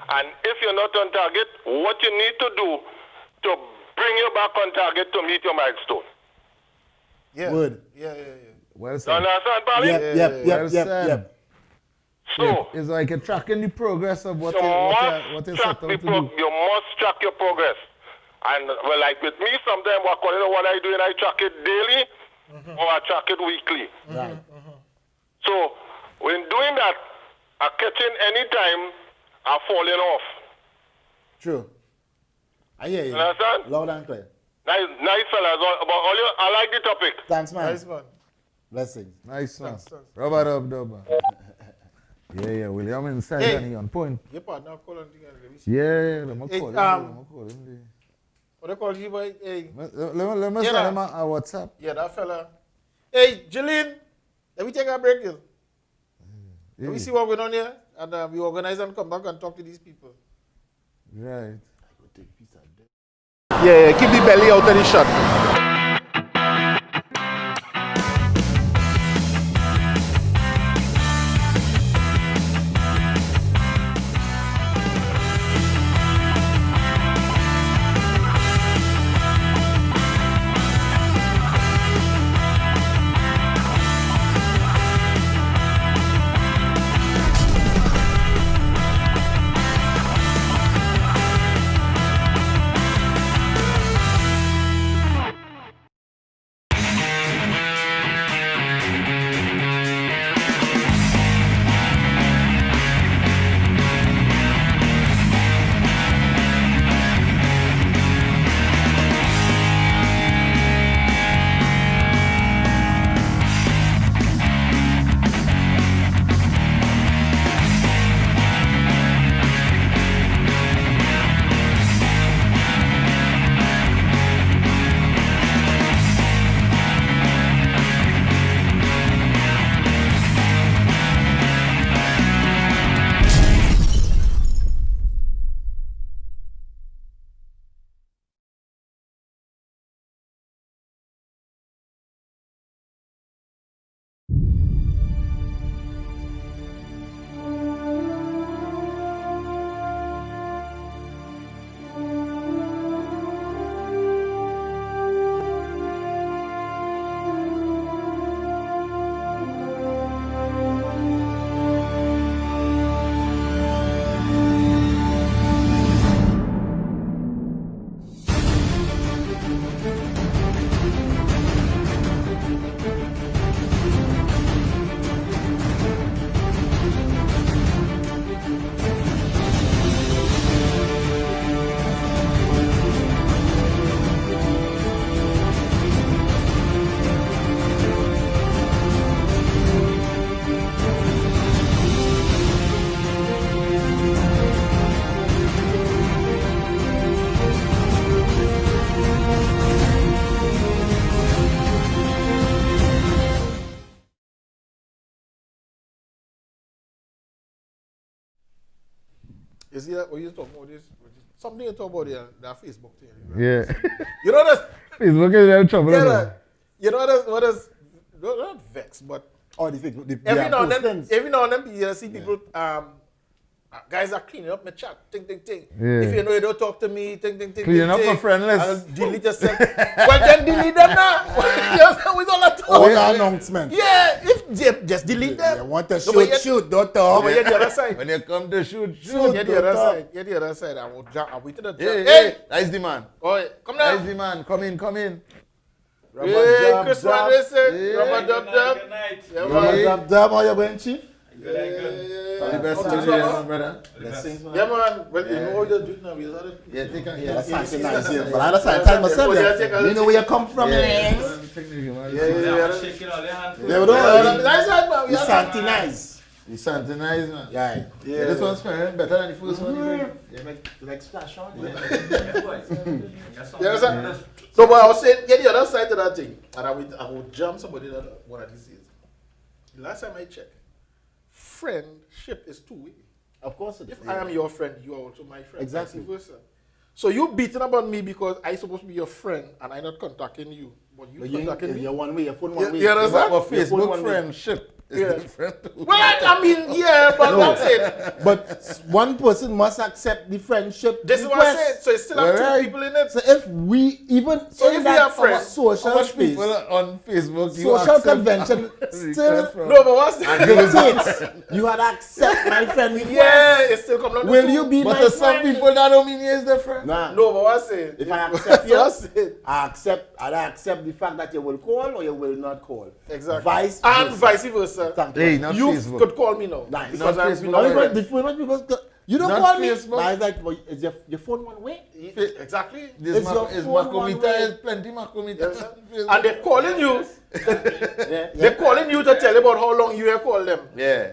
and if you're not on target, what you need to do to bring you back on target to meet your milestone. yeah. Good. Yeah. Well You said. understand, Bali? Well said. So, It's like you're tracking the progress of what you you must set track out to do. you must track your progress. And well, like with me, sometimes according to what I do, and I track it daily or I track it weekly. Right. So when doing that, I catching any time I'm falling off. True. I hear you. You understand? Loud and clear. Nice fellas. I like the topic. Thanks, man. Nice man. Blessings. Nice one. Thanks. Rubber dub. Yeah, William inside Hey. and he on point. Your partner call on thing and let me see. Yeah, let me Hey, call him. What they call you, boy? Hey, Let me Yeah, send him nah. a WhatsApp. yeah, that fella. Hey, Jillian, let me take a break here. Let me see what going on here, and we organize and come back and talk to these people. Right. Yeah, keep the belly out of the shot. You see that? What you talking about this? Something you talk about that Facebook thing. Yeah. You know that? Facebook is in trouble. Yeah, isn't it? that. You know what is not vex, but Oh, the every now and then you see people I guys are cleaning up my chat. Ting, ting, ting. Yeah. If you know you don't talk to me, ting, ting, ting. Cleaning up ting, my friend list. I'll delete yourself. Well, then delete them now. You understand? With all that talk. All the announcement. Yeah, if just delete them. You want to No, but shoot, yet- shoot, don't No, talk. but you're the other side. When you come to shoot. You're the other side. You're the other side. I'm waiting to Hey, jump. hey, that's the man. Oh, come That's now. the man. Come in. Hey, Dub, Chris Dub. Van Racing. Yeah. Rubber Dub Dub. Yeah, Rubber man. Dub Dub, how you going, Chief? All the best Okay, to you, so- brother. Blessings, man. Yeah, man. Well, you know how you do it now. You know Yeah, take a Yeah, that's something nice, yeah. Yeah. But I understand, tell myself, Yeah, yeah. take a You know where you come from, Yeah. man. Yeah. Shaking all your hands. Yeah, we don't. Nice one, man. It's something nice. It's something nice, man. Yeah. Yeah, this one's better than the first one. Like splash on. You understand? So, but I was saying, get the other side to that thing. And I would jump somebody that one of these days. Last time I checked, friendship is two-way. Of course it is. If I am your friend, you are also my friend. Exactly. Vice versa. So you beating about me because I supposed to be your friend and I not contacting you, but you But contacting me. you're one way, your phone one way. You understand? But Your phone Facebook one way. friendship is Yeah. different too. Well, I mean, yeah, but No. that's it. But one person must accept the friendship. This is what I request. said. So you still have Alright. two people in it. So if we even So in if we that are friends, our social How much space, people on Facebook you social accept convention request still from? No, but what's that? dictates you had to accept my friend request. Yeah, it still come down to Will two. you be But my to some friend? people that don't mean he is their friend. Nah. No, but what's it? If I accept you, What's it? I accept the fact that you will call or you will not call. Exactly. Vice and versa. vice versa. Thank Hey, you. not You Facebook. could call me now. Nice. Because Not I'm Facebook. not No, friend. because you don't Not call me. Facebook. I was like, well, is your phone one way? Exactly. This It's your is phone one Macomita, way. is plenty Macomita. Yes, and they're calling you. Yeah. They're calling you to tell you about how long you have called them. Yeah.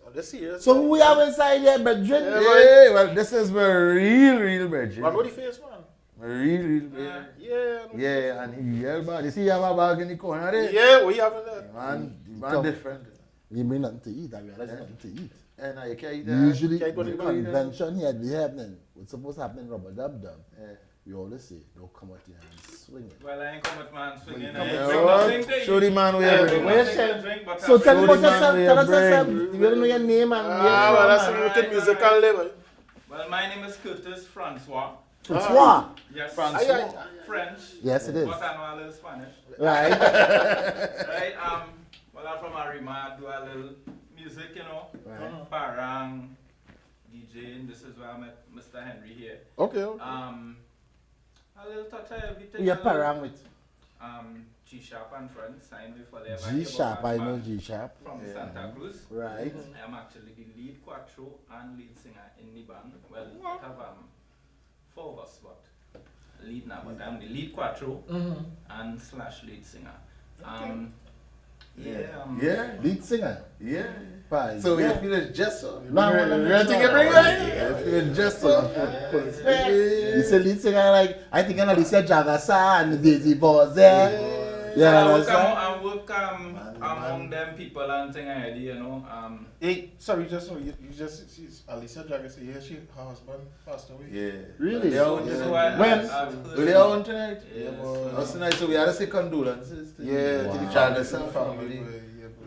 Are they serious? So who we have inside here, bedroom? Yeah, Hey, well, this is my real virgin. Man, what the face, man? My real virgin. Yeah. Yeah, and he yell bad. You see, you have a bag in the corner there. Yeah, what you having there? Man different. You mean nothing to eat. I realize nothing to eat. And I can't eat that. Usually, Can't go the to the convention here be happening. What's supposed to happen in Rubber Dub Dub? Yeah. We always say, don't come out here and swing it. Well, I ain't come with man swinging. I Yeah, ain't bring what? nothing to Show eat. the man we I have. bring Where nothing you to drink, but So I tell Show us the man yourself, where tell you us yourself. bring. You don't know your name and where Ah, you're well, that's from. a little musical level. Well, my name is Curtis Francois. Francois. Yes. French. Yes, it is. But I know a little Spanish. Right. Right? Well, I'm from Arima. I do a little music, you know. Right. Parang, DJing. This is where I met Mr. Henry here. Okay. A little touch of everything. Who you a little- parang with? G Sharp and friends signed me for their G Sharp, I know G Sharp. From Santa Cruz. Right. I am actually the lead quattro and lead singer in the band. Well, I have four of us, but lead now, but I'm the lead quattro and slash lead singer. Yeah. Lead singer. Yeah. Bye. So yeah. you feel it's just so. No, I wanna make Ready to sure. get bring You feel it's just so. You say lead singer like, I think I'm Alicia Jagasa and Daisy Boss there. Yeah, I work, understand? I work among them people and thing already, you know. Hey, sorry, just so you just see Alicia Jagger say, yeah, her husband passed away. Yeah. Really? They are on So tonight. When? I've heard- Will they are on tonight? Yes. That's tonight, so we had to say condolences. To Yeah, the to the Charleston family. family.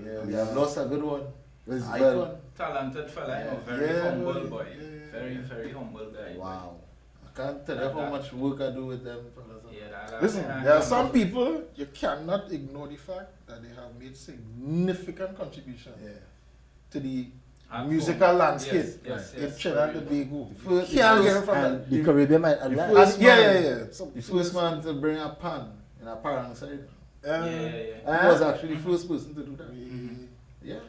Yeah, Yeah, we have lost a good one. Well, Icon. Talented fella, you know, very Yeah. humble boy. Yeah. Very humble guy. Wow. I can't tell you how much work I do with them. Yeah, Listen, there are some people you cannot ignore the fact that they have made significant contribution to the musical landscape in Trinidad and Tobago. First- Can't get it from And that. the Caribbean might the advance. first Yeah, man- yeah. So, The first man to bring a pan in a parang side. Yeah. He was actually the first person to do that. Yeah.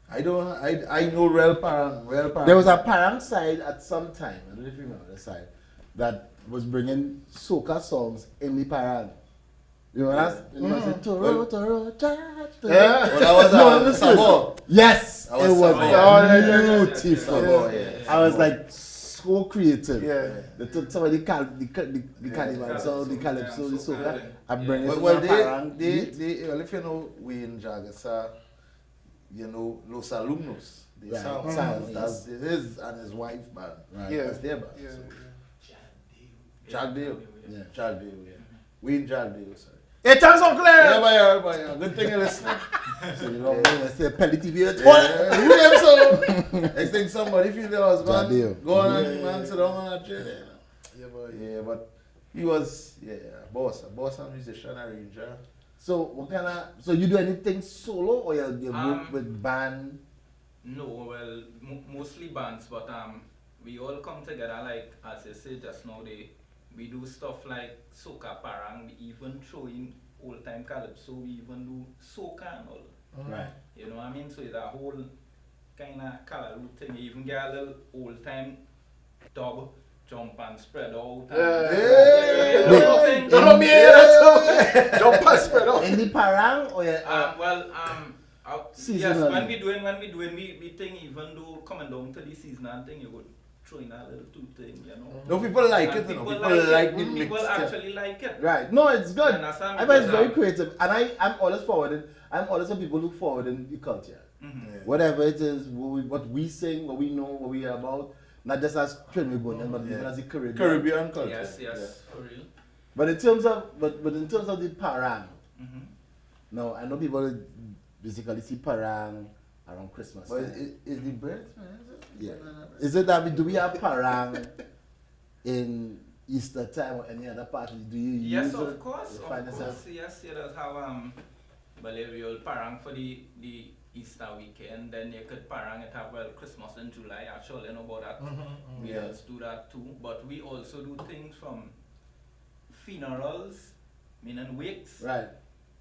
I know real parang. There was a parang side at some time, I don't know if you remember the side, that was bringing soca songs in the parang. You know that? It was a Toro, Toro, cha, cha. Yeah. Well, that was No, a listen. Sabo. Yes, That was it was Sabo. beautiful. Sabo, yeah. I was like so creative. Yeah. They took some of the carnival song, the calypso, the soca, and bring it to Well, the parang. well, if you know, we in Jagasa, you know, Los Alumnos, they Right. sound. Sound, That's his and his wife band. Right. Yeah. That's their band. Yeah. Jagdale. Yeah. Jagdale, yeah. We in Jagdale, sorry. Hey, thanks, Uncle Yeah, Eric. boy. Good thing you're listening. So you know, I say Pelly TV. Yeah, who them so? Next thing somebody feel the husband. Jadeo. Go on and man sit down on that chair there. Yeah, boy. Yeah, but he was a boss and musician, arranger. So what kind of? So you do anything solo or you work with band? No, well, mostly bands, but we all come together, like as I said just now, we do stuff like soca parang, we even throw in old time calypso, we even do soca and all. Right. You know what I mean? So it's a whole kind of color thing. You even get a little old time dub, jump and spread out. Don't me hear that too. Jump and spread out. In the parang or yes, seasonally? when we doing, we think even though coming down to the seasonal thing, you would throw in a little two thing, you know. No, people like And it, you know. people People like it. the mix. People actually like it. Right. No, it's good. You understand? I bet it's very Because, creative, and I'm always forwarding. I'm always when people look forward in the culture. Whatever it is, what we sing, what we know, what we are about, not just as Trinidad, but even as the Caribbean culture. Yes, for real. But in terms of in terms of the parang, now I know people basically see parang around Christmas. But time. is the birth, man? Yeah. Is it that do we have parang in Easter time or any other party? Do you Yes, use of it? course, You of find course. yourself- Yes, that's how Bolivial parang for the Easter weekend. Then you could parang it have Christmas in July. Actually, you know about that. We also do that too. But we also do things from funerals, meaning wakes, Right.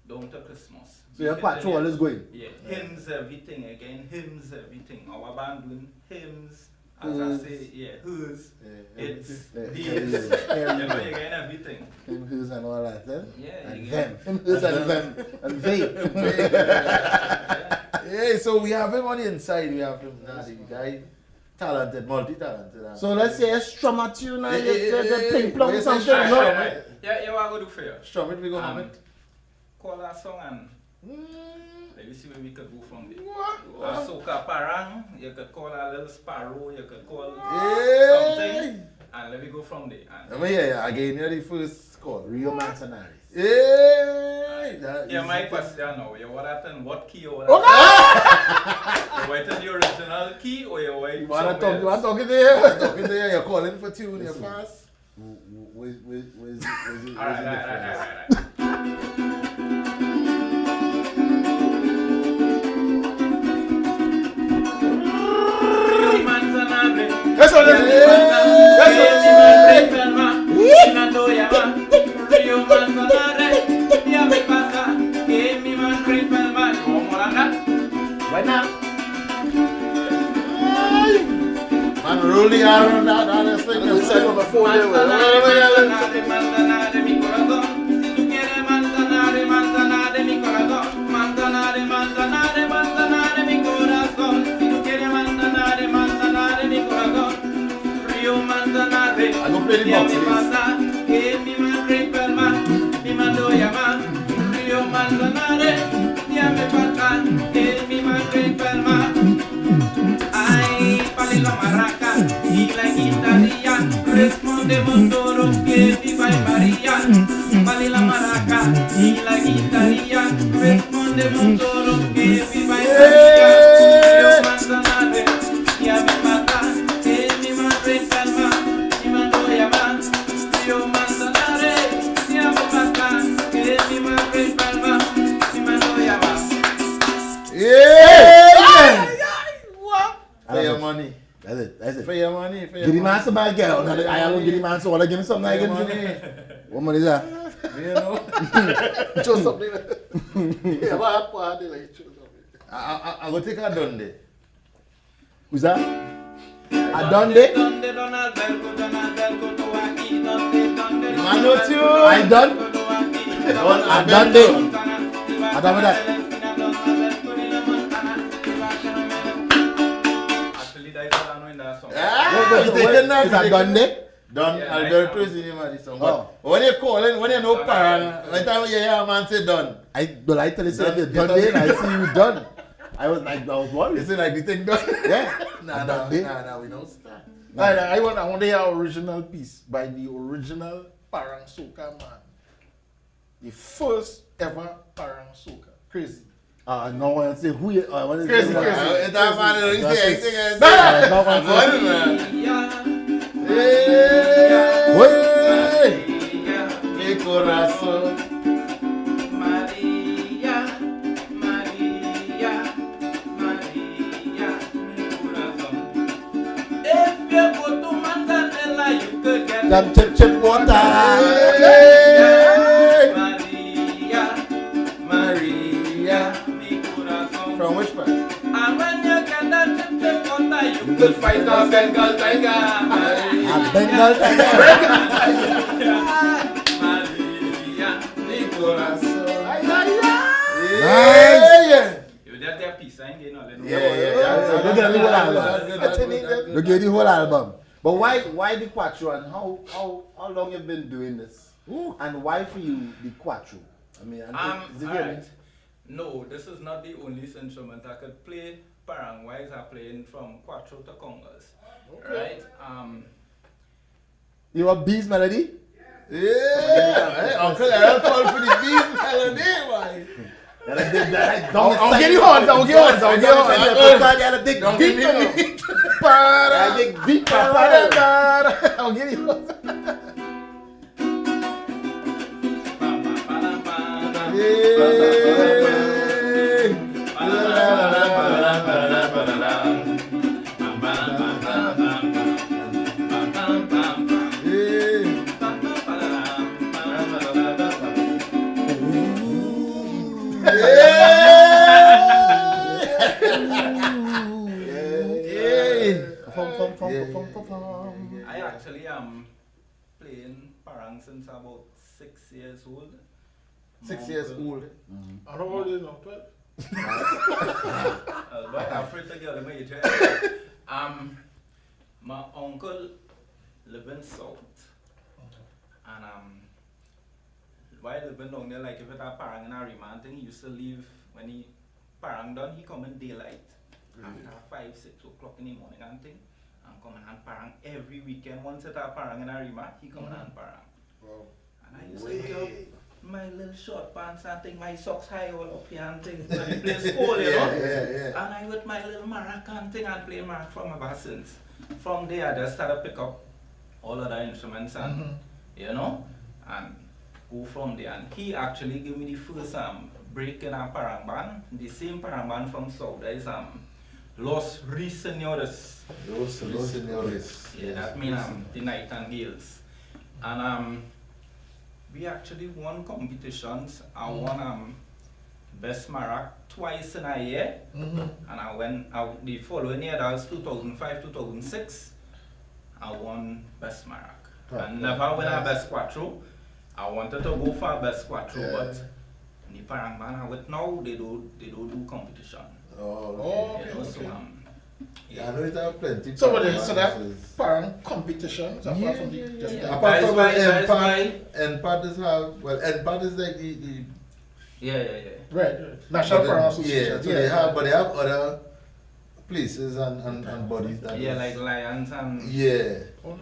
down to Christmas. So your patrol is going. Yeah, hymns, everything again, hymns, everything. Our band doing hymns, as I say, who's, it's, these, you know, you get everything. Him, who's and all that, then? Yeah, And you them. get- Him, who's and them. And they. Yeah, so we have him on the inside. We have him, the guy, talented, multi-talented. So let's say a strum at you now, Yeah, you ping what plong you say, something, strum no? it? Yeah, what I go do for you? Strum it, we go hum it. Call that song and let me see where we could go from there. Soca parang, you could call a little sparrow, you could call something, and let me go from there. And Again, you're the first call. Rio Manzanares. yeah, my question now, you want that in what key or what? You want it in the original key or you want You want to talk, somewhere else? talking there? You're calling for tune, you're fast. Alright. That's what it Right now. Man, roll the R on that, honestly. I'm inside on my phone there. I go play the box, Ay, palila maraca y la guitarrilla, respondemos todos que viva y María. Palila maraca y la guitarrilla, respondemos todos que viva y María. Río Manzanares, ya me mata, es mi madre calma, y mando llamar. Río Manzanares, ya me mata, es mi madre calma, y mando llamar. For your money. That's For it. your money. For your Give the money. man some bad girl. I alone give the man some. Give me something I For your can money. do. What money is that? You know? Choose something. Yeah, what party like choose something. I go take a Dundee. Who's that? I done it. Man, no tune. I done. I done it. I done with that. Actually, that is all I know in that song. You taking that? Is that done it? Done. Yeah, Alberto right. is in him at this song. Oh. But when you call it, when you know parang, when time you hear a man say done, I tell you, say you Done. done it. I see you done. I was worried. is it like the thing done? Yeah. Nah, we don't start. I want to hear original piece by the original Parang Soca man. the first ever parang soca. Crazy. No one say who you are. Crazy. It doesn't matter. You say anything else. No one say. Mi corazón. Maria, Maria, Maria, mi corazón. If you go to Manzanella, you could get Them chip water. Maria, Maria, mi corazón. From which part? And when you get that chip water, you could fight a Bengal tiger. A Bengal tiger. Maria, mi corazón. Nice. You just get peace, I ain't getting all that. Look at the whole album. Look at the whole album. But why the quattro and how long you've been doing this? And why for you the quattro? I mean, is it Alright. No, this is not the only instrument I could play. Parang wise are playing from quattro to congas. Right? You want Bees melody? Yeah. Uncle I'll call for the beat melody. Why? I'll get you horns. I'll get horns. I'll dig deep in it. I'll dig deep. I'll get you horns. I actually am playing parang since about 6 years old. 6 years old. How old are you now? 12? But I'm afraid to get my age. My uncle live in South. And while living down there, like if it a parang in a remand thing, he used to leave when he parang done, he come in daylight. After 5, 6 o'clock in the morning and thing. And come and parang every weekend. Once it a parang in a remand, he come and parang. Wow. And I used to get up my little short pants and thing, my socks high all up here and thing. So I play school, you know. Yeah. And I with my little maracan thing and play marac from my since. From there I just started pick up all other instruments and you know, and go from there. And he actually gave me the first break in a parang band. The same parang band from South. There is Los Ruiseñores. Los Señores. Yeah, that means the Nightingales. And we actually won competitions. I won Best Marac twice in a year. And I went out the following year, that was 2005, 2006. I won Best Marac. I never win a Best Quattro. I wanted to go for a Best Quattro, but the parang band I with now, they don't do competition. Oh, You know, so I know it have plenty. So that parang competitions apart from the just yeah. Apart from That is NPAD is have, well, NPAD is like the Yeah. right. National Parang Association. yeah, so they have, but they have other places and bodies that Yeah, is- like Lions and yeah. Oh, no.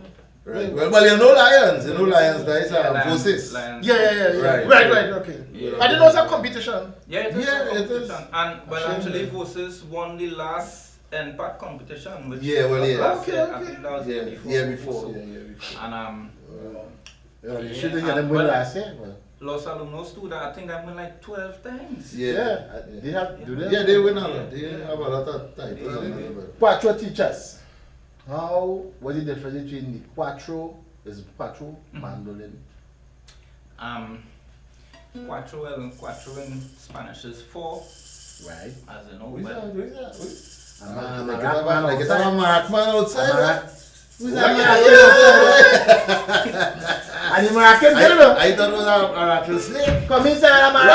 Right. Well, you know Lions. You know Lions. That is Lions, Voices. Lions. Right. Right, okay. Yeah. I didn't know it's a competition. Yeah, it is. Yeah, a it is. competition. And well, actually, Voices won the last NPAT competition, which Yeah, well, was yeah. last year. I Okay. think that was the Yeah, year before. yeah, before. So, Yeah, before. And You Yeah, should have had them win well, last year. Well, Los Alumnos too. That I think I won like 12 times. Yeah. They have. Do they? Yeah, they win a lot. They have a lot of titles. Quattro teachers. How was it different between the quattro? Is quattro mandolin? Quattro in Spanish is 4, Right. as you know. Who's But that? Like It's a Maratman outside. Who's that? And the Moroccan girl. I thought it was a rattle snake. Come inside, man.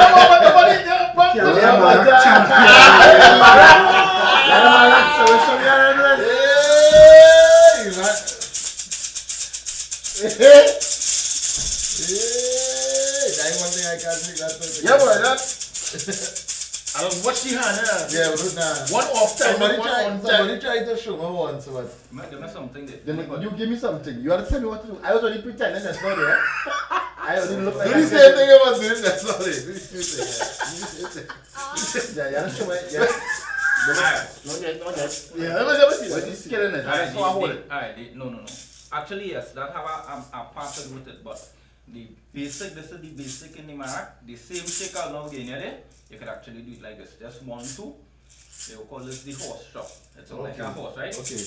That's one thing I can't think that's Yeah, boy, that. I don't watch the hand, Yeah, but nah. One off time, Somebody tried to show me once, but give me something. Then you give me something. You have to tell me what to do. I was only pretending that's not there. I only look like Do the same thing you was doing that, sorry. Do the same thing. Yeah, yeah, show me. Yeah. Not yet. Yeah, let me see. What is killing it? That's how I hold it. No. Actually, yes, that have a password with it, but the basic, this is the basic in the marac. The same shake out now again, yeah, you could actually do it like this. Just 1, 2. They will call this the horse shot. It's like a horse, right? Okay.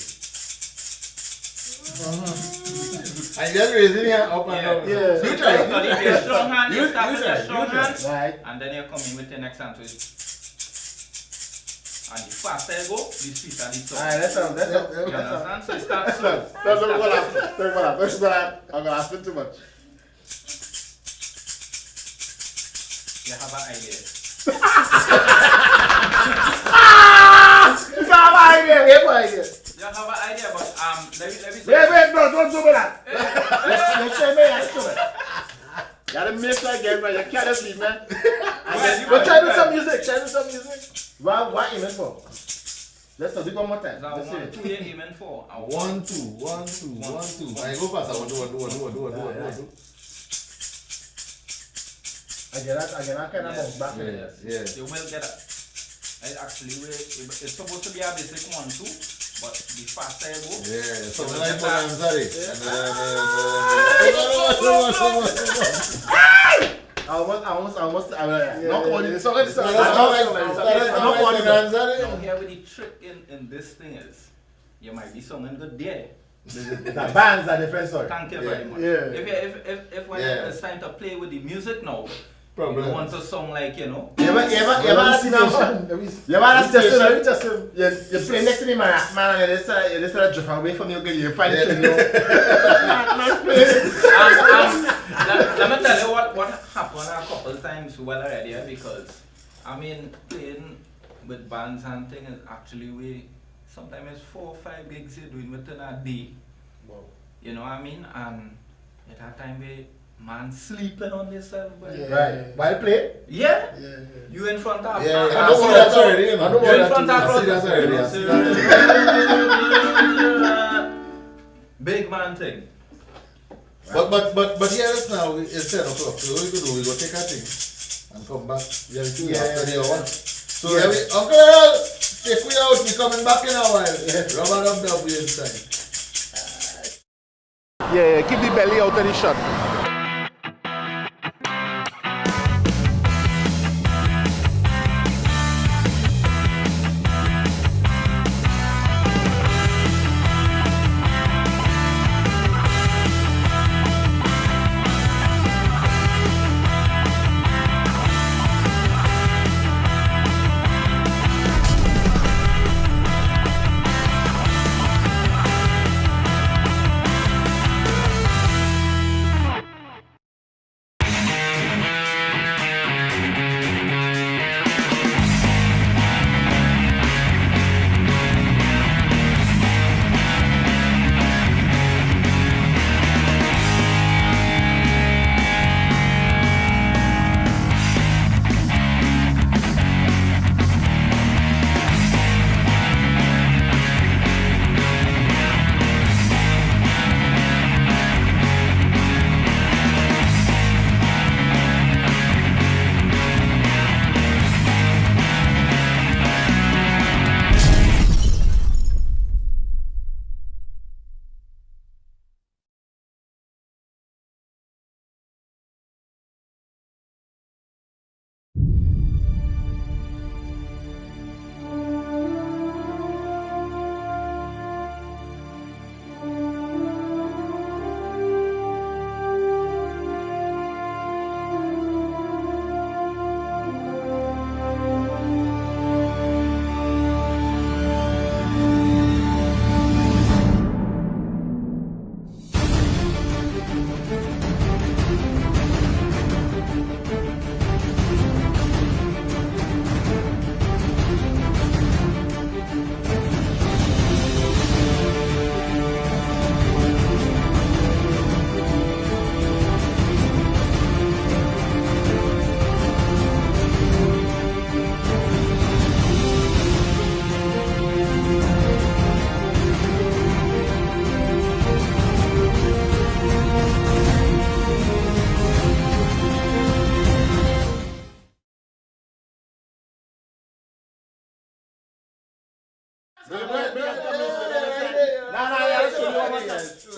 And you're raising your up and down. Yeah. You try. So if you're strong hand, you start with try, a strong hand, Right. and then you come in with your next hand to it. And the faster you go, the sweeter the song. Alright, that's You understand? So it starts slow. I'm gonna ask too much. You have an idea. You have an idea. You have an idea, but let me say. Wait, no, don't do that. Let's say me, let's do it. You gotta make sure I get right. You can't just leave, man. But try to do some music. What aiming for? Let's do it one more time. Now, Let's see 1, it. 2 you're aiming for. And 1, 2, 1, 2, 1, 2. I go fast. I want do. I get that kind of bounce back. Yes. You will get it. It's actually, it's supposed to be a basic 1, 2, but the faster you go. Yeah. So you will like get for that. I'm sorry. Almost. Not one. Now here with the trick in this thing is, you might be singing good there. The bands are different story. Thank you very much. Yeah. If when it's time to play with the music now, Problem. you want to song like, you know. You ever see them? You ever see them? You play next to the man and you just drift away from you because you find it. Let me tell you what happened a couple times well already, because I mean playing with bands and things is actually sometimes it's 4 or 5 gigs you're doing within a day. Wow. You know what I mean? And at that time we man sleeping on themselves. Right. While play? Yeah. You in front of I know what that's already, you know. you in front of I see that already. Big man thing. But here it's now, it's 10 o'clock. So what we go do, we go take a thing and come back. Yeah, after the hour. So Uncle, check me out, we coming back in a while. Rubber Dub Dub inside. Yeah, keep the belly out of the shot.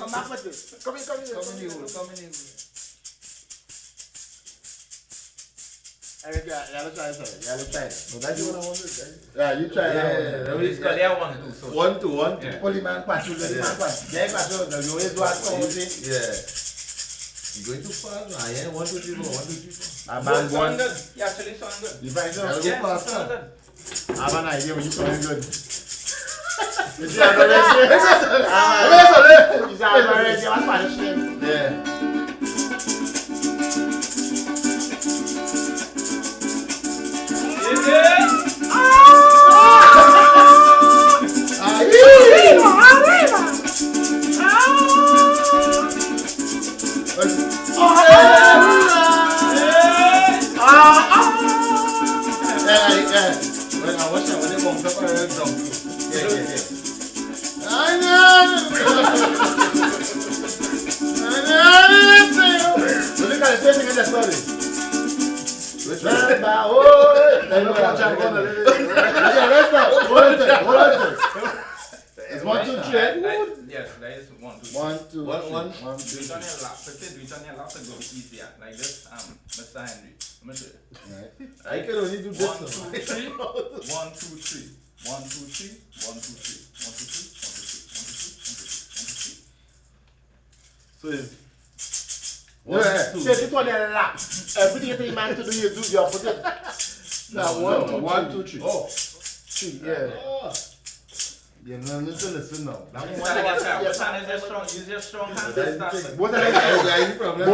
come back with it. Come in. Come in the hole. Eric, yeah, let's try it. No, that's the one I wanted. Yeah, you try it. Yeah. It's called there 1, 2. So 1, 2, 1, 2. Yeah. Pull him and patch you, let him and patch. Yeah, patch you. You always do that for me. Yeah. You're going too fast now, yeah? 1, 2, 3, 4. 1, 2, 3, 4. I'm man sound going. good. You actually sound good. You find I'll out? go Yeah, faster. sound good. I have an idea when you sound good. You see, I'm already. You see, I'm already. I'm Spanish name. Yeah. When I watch that, when they come up, I heard drum too. Yeah. So look at the same thing in the story. Which Let's one? It's 1, 2, 3. Yes, that is 1, 2. 1, 2, 1, 1. 1, 2, Do it on your lap. Let's do it on your lap to go easier. Like this, Mr. Henry. I'm going to show you. I can only do this 1, 2, now. 3. 1, 2, 3. 1, 2, 3. 1, 2, 3. 1, 2, 3. 1, 2, 3. 1, 2, 3. 1, 2, 3. 1, 2, 3. So it's. Say it on your lap. Everything you man to do, you do your foot. Now, 1, 2, 3. Oh. 3, yeah. You know, listen now. What hand is your strong? Use your strong hand. Both of them. Both of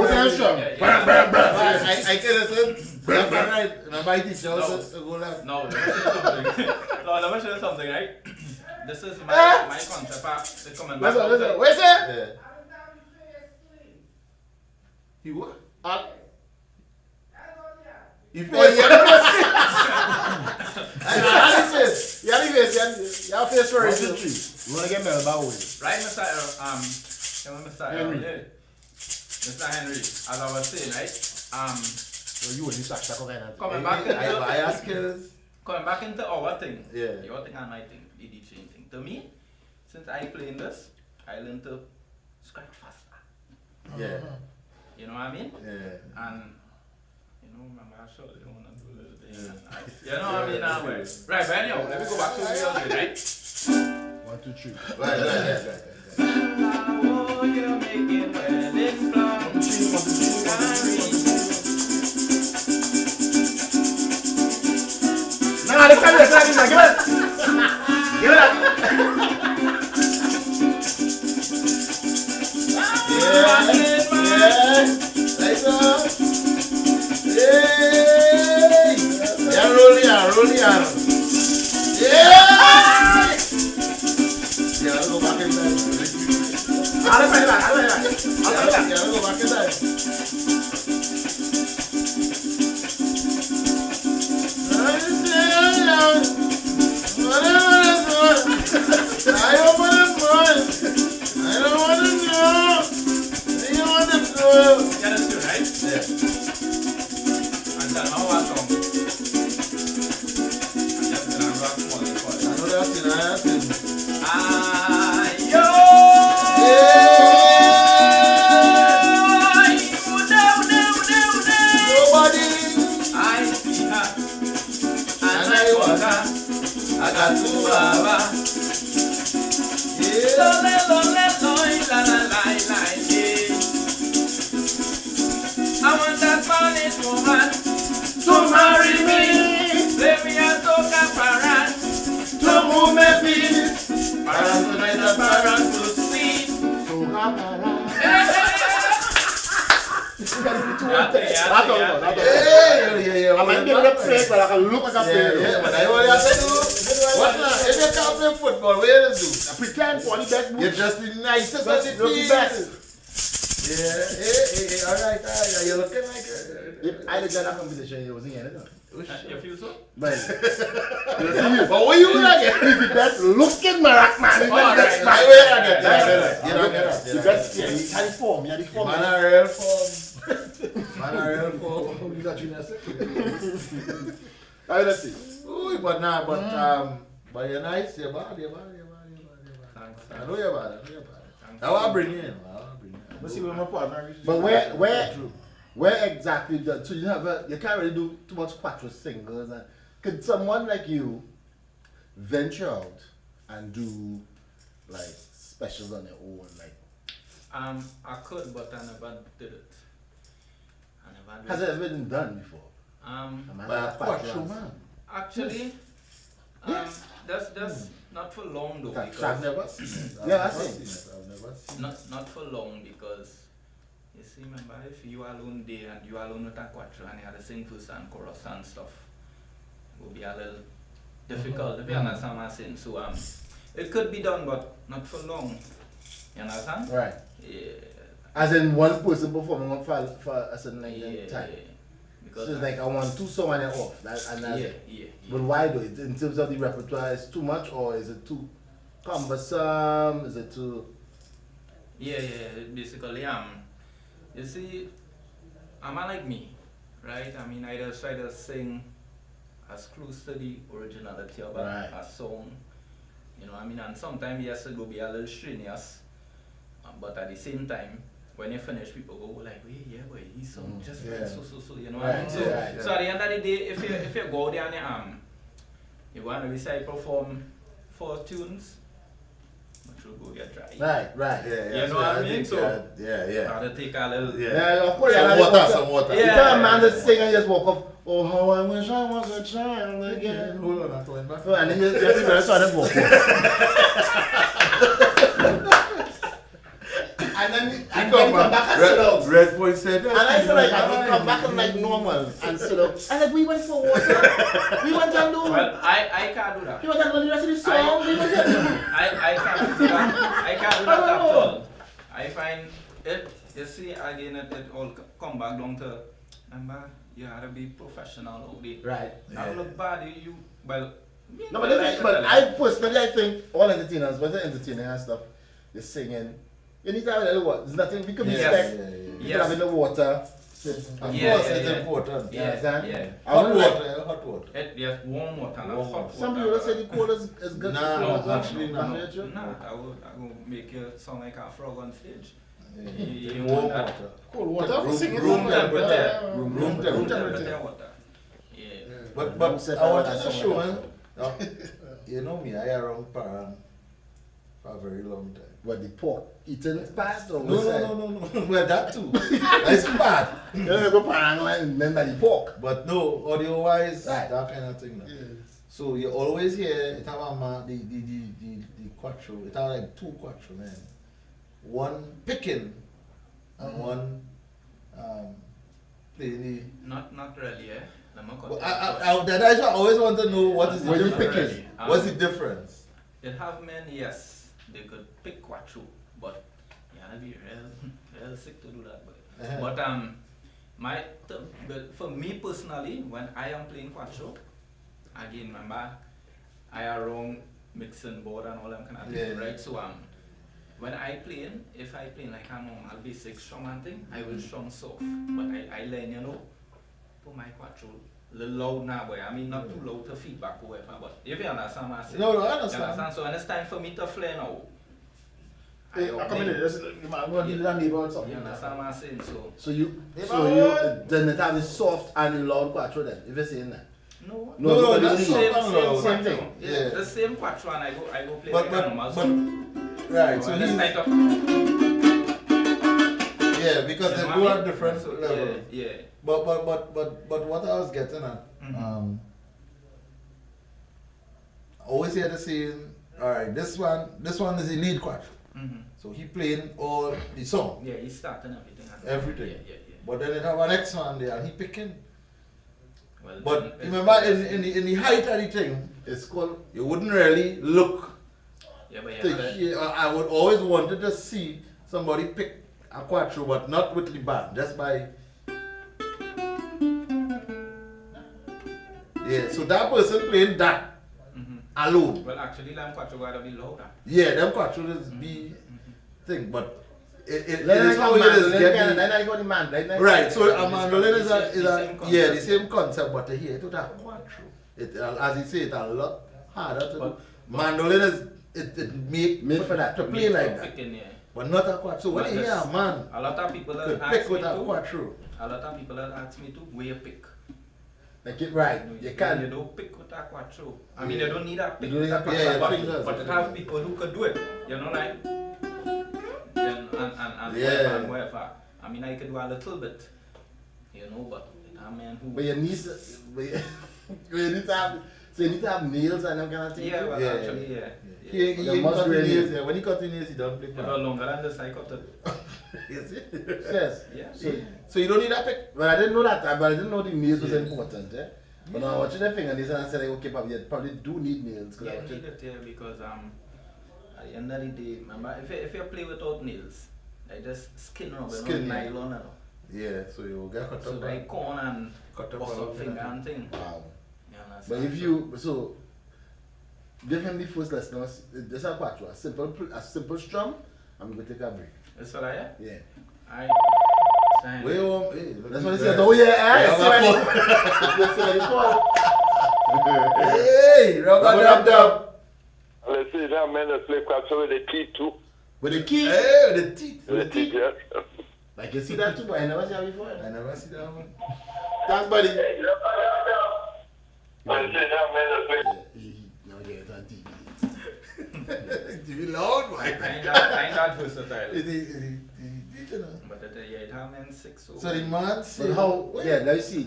them strong. I can listen. Left and right. Now my teacher also go left. No, let me show you something. No, let me show you something, right? This is my concept. They're coming back. Listen. Where's it? Yeah. He what? You Oh, yeah. You have face for it. You want to get married about it. Right, Mr. Henry. Mr. Henry, as I was saying, right? So you will need to act like Coming back into I ask skills. coming back into our thing. Yeah. Your thing and my thing, the chain thing. To me, since I playing this, I learned to scratch faster. Yeah. You know what I mean? Yeah. And you know, remember I showed you want to do a little bit. You know what I mean? Now, right, but anyhow, let me go back to the real thing, right? 1, 2, 3. Right. Oh, you're making wedding Nah, the camera is not in there. Give it. Give it up. Right up. Hey. Yeah, roll ya. Yeah. Yeah, I'll go back inside. I'll play that. Yeah, I'll go back inside. I don't want to know. Yeah, that's good, right? Yeah. And then now what song? And just gonna rock for I know that's it. Ayo! Nobody. I see her. And I want her. I got two baba. I want that Spanish woman To marry me. let me a toca parent To move me feet. parent tonight a parent to see. Yeah. I might give it a play, but I can look like a player. Yeah, but I only have to do. What now? If you can't play football, what you do? I pretend for the best You're move. just the nicest of the Look the best. Yeah, alright, you're looking like If I did that competition, it was in anything. You feel so? But But what you gonna get? he's the best looking Marak man. He's the Alright, best My man. way I get that. You don't get The that. best, yeah, he had the form. He had the form. Man a real form. Man a real form. You got junior let's see. Ooh, but you're nice, you're bad. Thanks. I know you're bad. I want to bring you in. Let's see where my partner is. But where exactly does, so you can't really do too much quattro singles, and could someone like you venture out and do like specials on their own, like? I could, but I never did it. Has it ever been done before? By a quattro man. Actually, Yes. that's not for long though. I've never seen it. I've Yeah, never I've seen seen it. I've never seen it. Not for long because you see, remember if you alone there and you alone with a quattro and you had to sing verse and chorus and stuff, it would be a little difficult. If you understand what I'm saying, so it could be done, but not for long. You understand? Right. Yeah. As in one person performing for a certain length Yeah. of time. Because So it's like I want 2 songs and they're off. That's yeah. it. But why though? In terms of the repertoire, is too much or is it too cumbersome? Is it too? Yeah. Basically, you see, a man like me, right? I mean, I just try to sing as close to the originality of a song. You know, I mean, and sometimes yes, it will be a little strenuous, but at the same time, when you finish, people go like, "Wait, yeah, boy, he sung just like so." You know what I mean? So, so at the end of the day, if you go there and you want to recite perform 4 tunes, but you go get dry. Right. You know what I mean? So Yeah. gotta take a little. Yeah, of course. Some water. You tell a man to sing and just walk up. Oh, how I wish I was a child again. Hold on, I'm going back. So, and then you have to very sort of walk And then he come back and sit down. Red Point said that. And I feel like I come back and like normal and sit down. I like, we went for water. We went and do. Well, I can't do that. You want to do the rest of the song? I can't do that. I can't do that at all. I find it, you see, again, it all come back down to, remember, you have to be professional out there. Right. Now look bad, well, No, but I personally, I think all entertainers, whether entertaining and stuff, they're singing. You need to have a little what? There's nothing, we can respect. You can have in the water. Of course, it's important. You understand? Yeah. Hot water. Yes, warm water, not hot water. Some people say the cold is good. No, actually no. No, I will make you sound like a frog on stage. You Warm want that? water. Cold water for singing. Room temperature. Room temperature. Water. Yeah. But I wanted to show, man. You know me, I around Parang for a very long time. What, the pork eating part or No. Well, that too. That's bad. You don't go Parang and then by the pork. But no, audio wise, Right. that kind of thing. No. So you always hear it have the quattro. It have like 2 quattro, man. One picking and one playing the. Not really, eh? That's why I always want to know what is the When you difference. picking. What's the difference? It have men, yes, they could pick quattro, but you gotta be real sick to do that. But but for me personally, when I am playing quattro, again, remember, I are wrong mixing board and all them kind of things, right? So when I playing, if I play like a normal basic strum and thing, I will strum soft. But I learn, you know, for my quattro. Little loud now, boy. I mean, not too loud to feedback or whatever, but if you understand what I'm saying. No, I You understand. understand? So when it's time for me to flare now, I come in there, I'm going to do that neighbor or something. you understand what I'm saying? So Then it have the soft and the loud quattro then, if you're saying that. no, No, that's same soft and loud. Same quattro. thing. Yeah, the same quattro, and I go play like a normal song. Right, so when it's he's, time to because they You know go what I at mean? different So, levels. yeah. But what I was getting at, I always hear the saying, alright, this one is the lead quattro. So he playing all the song, Yeah, he's starting everything. everything. Yeah. But then it have an next one there and he picking. Well, But then remember in the height of the thing, It's called, you wouldn't really look yeah, but to hear. I would always wanted to see somebody pick a quattro, but not with the band, just by. Yeah, so that person playing that alone. Well, actually, them quattro gotta be louder. Yeah, them quattro is be thing, but it is then how it is then getting. I go the man, Right, so a mandolin is the same a concept. the same concept, but here it would have quattro. It as you say, it's a lot harder to do. Mandolin is it make Made for that. to play like that. Picking, yeah. But not a quattro. So when But you hear this- a man A lot of people could that pick ask me with a to. quattro. A lot of people that ask me to, where you pick? Like it right. You can't. You don't pick with a quattro. I mean, you don't need a pick. You don't need a pick. Yeah, but, fingers. but it have people who could do it. You know, like and Yeah. and whatever. I mean, I could do a little bit. You know, but a man who. But you need to, but you need to have, so you need to have nails and them kind of thing. Yeah, well, Yeah. actually, yeah. He There must cut be the a nails, nail. yeah. When he cut the nails, he don't play If it ball. longer than this, I cut it. Yes. Yeah. So you don't need a pick. But I didn't know that. But I didn't know the nails was important. Eh? But now watching the fingernails and I said, like, okay, probably do need nails. Cause I Yeah, watch need it. it, yeah, because at the end of the day, remember, if you play without nails, they just skin rub, you know, Skin, yeah. nylon and all. Yeah, so you get cut So up. they corn and Cut up bust all up of finger that. and thing. Wow. You understand? But if you, so, give him the first lesson. Just a quattro, a simple strum. I'm going to take a break. That's what I hear? Yeah. I sign. Where you want? Hey, That's what he said. Oh, yeah, Yeah, That's what he called. Hey, rubber dub dub. Let's see, that man that play quattro with the teeth too. With the key. Hey, the teeth. With the teeth, yeah. Like you see that too, but I never see that before. I never see that one. Thanks, buddy. Let's see, that man that play. Now get it on TV. TV loud, I man. ain't that versatile. You know. But it have man 6 so. So the man said, But how? Yeah, now you see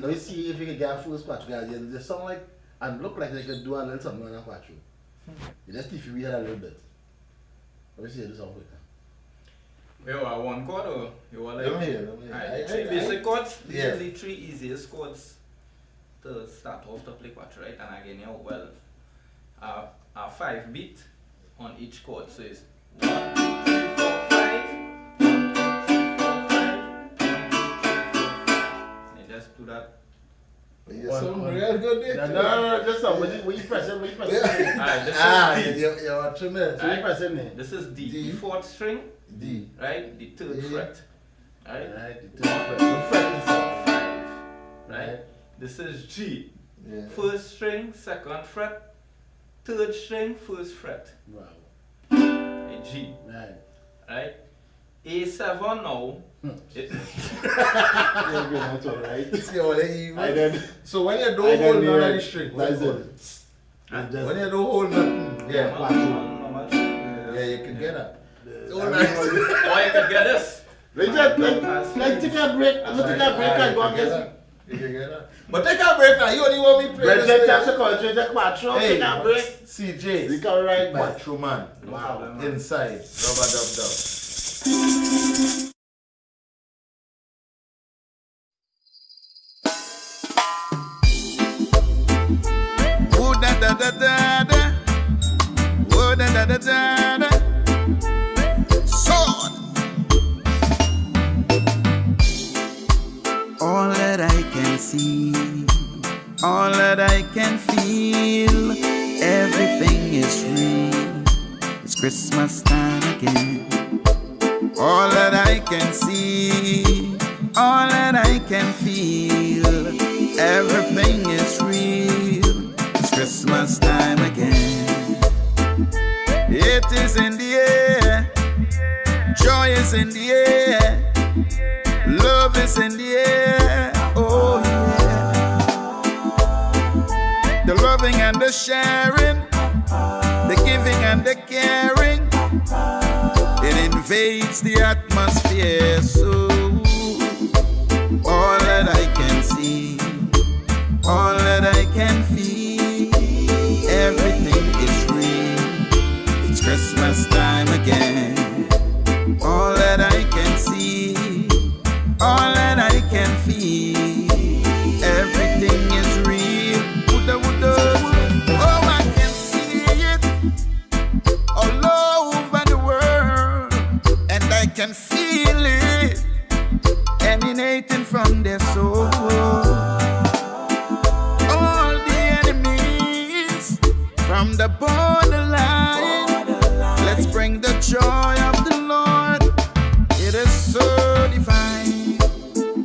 if you can get a first quattro. Guys, they sound like and look like they can do a little something on a quattro. You just if you read a little bit. Let me see you do something quick. You want one chord or you want like? Let me hear. Alright, three basic chords. These Yeah. are the 3 easiest chords to start off to play quattro, right? And again, you well, a 5 beat on each chord. So it's 1, 2, 3, 4, 5. 1, 2, 3, 4, 5. 1, 2, 3, 4, 5. You just do that. You sound real good there. No, just stop. When you press it, Alright, this is D. You're watching it. So you press it in. This is D. D. The 4th string, D. right? The 3rd D. fret. Right? Right, the top fret. The fret is up. 5. Right? This is G. Yeah. 1st string, 2nd fret. 3rd string, 1st fret. Wow. A G. Right. Right? A7 now. It, You're good, that's all right. See all the evil. I don't. So when you I don't don't hold need none of it. the string, That's what it. you when you don't hold nothing, yeah, normal. yeah, you can get that. All Or right. Or you could get this. let's take a break. Let's take a break and go and get some. You can get that. But take a break now. You only want me to play Red this Jet thing. taps a culture, take quattro, Hey, take a break. CJ. We come right back. Quattro man. Wow. Inside. Rubber dub dub. Woo da da da da da. Woo da da da da da. Sword. All that I can see, all that I can feel, everything is real. It's Christmas time again. All that I can see, all that I can feel, everything is real. It's Christmas time again. It is in the air, joy is in the air, love is in the air. Oh yeah. The loving and the sharing, the giving and the caring, it invades the atmosphere. So all that I can see, all that I can feel, everything is real. It's Christmas time again. All that I can see, all that I can feel, everything is real. Woulda, woulda. Oh, I can see it all over the world, and I can feel it emanating from their soul. All the enemies from the borderline, let's bring the joy of the Lord. It is so divine.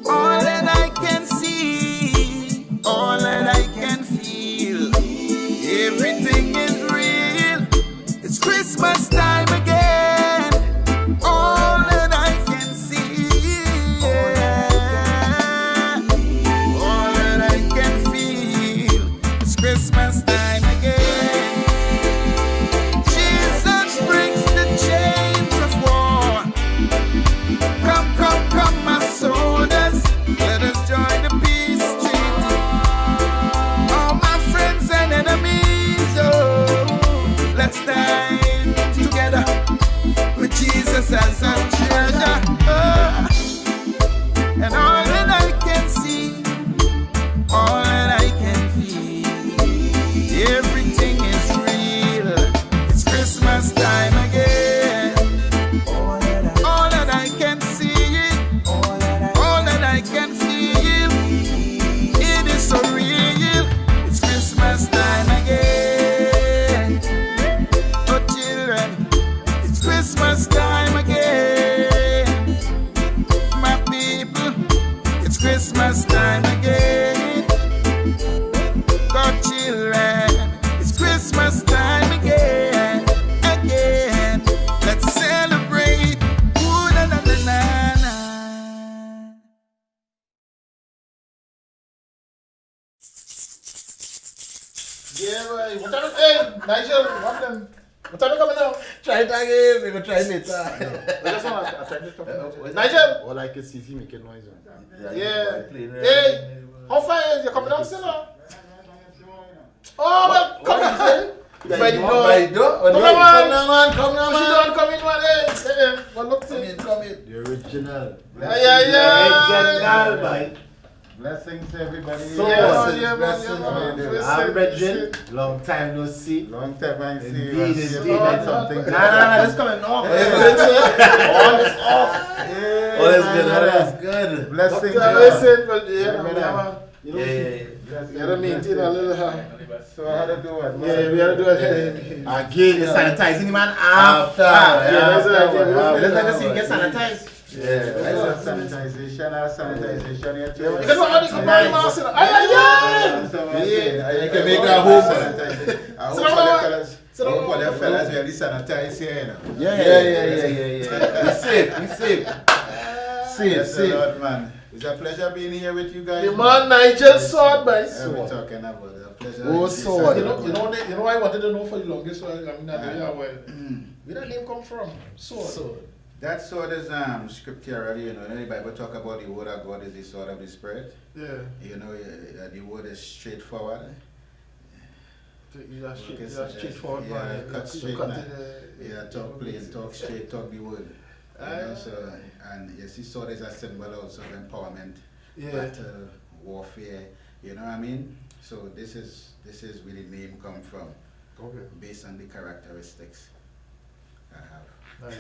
All that I can see, all that I can feel, everything is real. It's Christmas time again. Oh, Christmas time again. God children, it's Christmas time again, again. Let's celebrate. Ooh, na na na na na. Yeah, boy. What time? Hey, Nigel, what them? What time you coming now? Try it again, we will try later. I just want to try to talk. Nigel. All I can see is he making noise. Yeah. Hey, how far is you coming down still now? Oh, well, come on. By the door. Come on, come on. She don't come in, man. Hey, well, look to me. Come in. The original. Yeah. Original, boy. Blessings to everybody. So, blessings. I'm Regin. Long time no see. Long time I see. Indeed. Something. Nah, let's come in off. All is off. All is good. Blessings. You gotta maintain a little. So how to do it? Yeah, we gotta do it. Again, you're sanitizing the man after. Yeah, that's right. Let's let us see you get sanitized. Yeah, sanitization here too. You can do all the mask. You can make that home. I hope all the fellas really sanitize here, you know. Yeah. We safe. Safe, Lord, man. It's a pleasure being here with you guys. The man Nigel Sword, by We're talking about it. A pleasure. Oh, sword. You know why I wanted to know for the longest while. I mean, where that name come from? Sword. That sword is scripturally, you know, the Bible talk about the word of God is the sword of the spirit. Yeah. You know, the word is straightforward. You're straightforward. Yeah, cut straight. Yeah, talk plain, talk straight, talk the word. You know, so, and you see, sword is a symbol also of empowerment, battle, warfare. You know what I mean? So this is where the name come from. Okay. Based on the characteristics I have. Nice.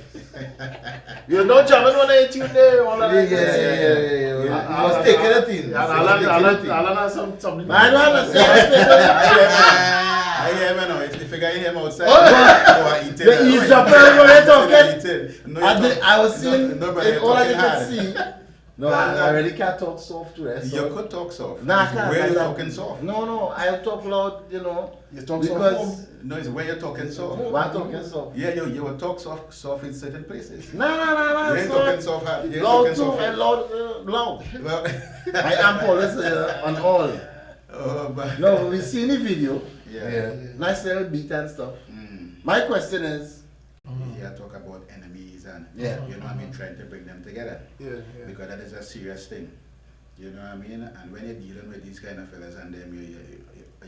You know, German when I tune there, all of that. Yeah. I was taking a thing. Alan has something. I don't understand. I hear him now. If you get him outside, The eavesdropper when you're talking. I was seeing all I could see. No, I really can't talk soft to that. You could talk soft. Nah, I can't. Where you talking soft? No, I talk loud, you know. You talk because soft. No, it's where you're talking soft. Why talking soft? Yeah, you will talk soft in certain places. No. You ain't talking soft. Loud too, and loud. Well, I am police on all. but No, we see in the video. yeah. Nice little beat and stuff. My question is. Yeah, talk about enemies and Yeah. you know what I mean, trying to bring them together. Yeah. Because that is a serious thing. You know what I mean? And when you're dealing with these kind of fellas and them, you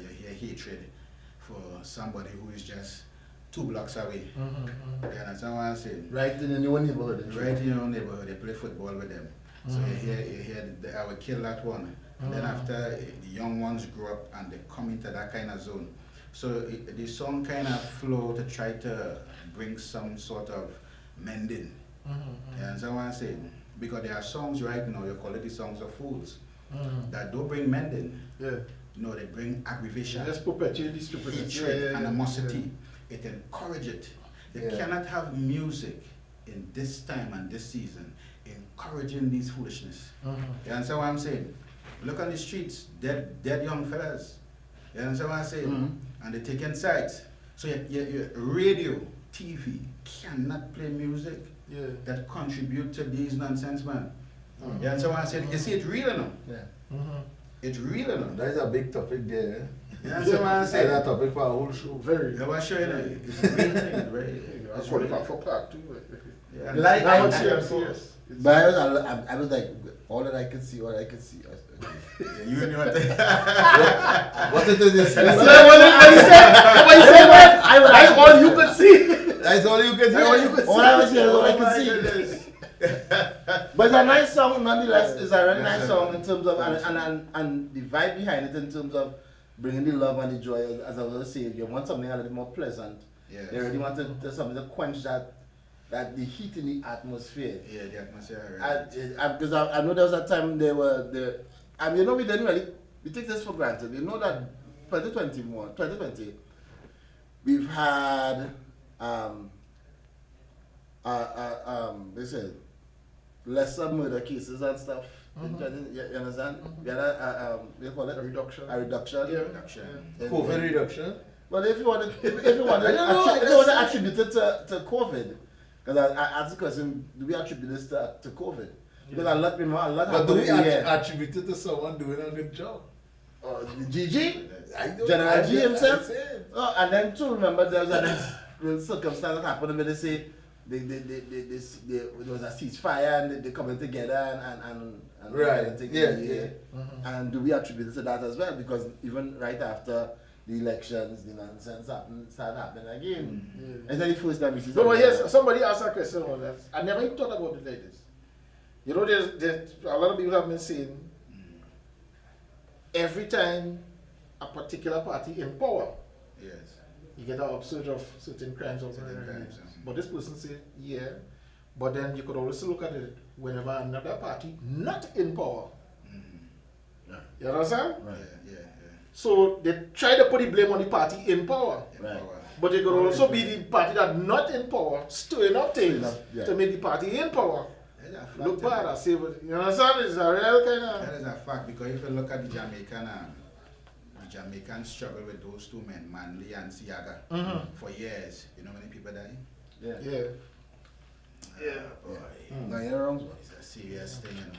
hear hatred for somebody who is just 2 blocks away. You understand what I'm saying? Right in your neighborhood. Right in your neighborhood, they play football with them. So you hear I will kill that one. And then after the young ones grow up and they come into that kind of zone. So the song kind of flow to try to bring some sort of mending. You understand what I'm saying? Because there are songs right now, you call it the songs of fools, that don't bring mending. Yeah. No, they bring aggravation, Just perpetuate the stupidness. hatred, animosity. It encourages it. They cannot have music in this time and this season encouraging these foolishness. You understand what I'm saying? Look on the streets, dead young fellas. You understand what I'm saying? And they're taking sides. So your radio, TV cannot play music that contribute to these nonsense, man. You understand what I'm saying? You see, it's real enough. Yeah. It's real enough. That is a big topic there. You understand what I'm saying? That's a topic for a whole show. Very. Yeah, what sure, it's a real thing, right? That's what about for Clark too. Yeah. Like, That I one's serious. But I was like, all that I could see. Yeah, you and your What it is? When he said, that's all you could see. That's all you can see. All I was here is all I could see. But it's a nice song nonetheless. It's a very nice song in terms of and the vibe behind it in terms of bringing the love and the joy. As I was saying, you want something a little more pleasant. Yes. They really want something to quench that the heat in the atmosphere. Yeah, the atmosphere. Right. Because I know there was a time they were there. And you know, we didn't really, we take this for granted. You know that 2020, we've had, they said, lesser murder cases and stuff. You understand? You had what do you call it? A reduction. A reduction. Yeah. COVID reduction. Well, if you want to, if you want to attribute it to COVID, because I asked the question, do we attribute this to COVID? Because a lot But do we happened attribute it to someone doing a good job? GG, I don't- General G I himself. said. Oh, and then too, remember there was a little circumstance that happened where they say there was a ceasefire and they coming together and Right. And do we attribute it to that as well? Because even right after the elections, the nonsense started happening again. It's not the first time we see No, but something yes, like that. somebody asked a question on that. I never even thought about it like this. You know, there's a lot of people have been saying every time a particular party in power, Yes. you get an upsurge of certain crimes or Certain crimes, yeah. But this person said, yeah. But then you could also look at it whenever another party not in power. You understand? Yeah. So they try to put the blame on the party in power. Right. But it could also be the party that not in power stirring up things Yeah. to make the party in power That's a fact, look yeah. bad. I say, but you understand? It's a real kind That of. is a fact because if you look at the Jamaican struggle with those two men, Manley and Siaga, for years. You know how many people died? Yeah. No, you're wrong. It's a serious thing, you know.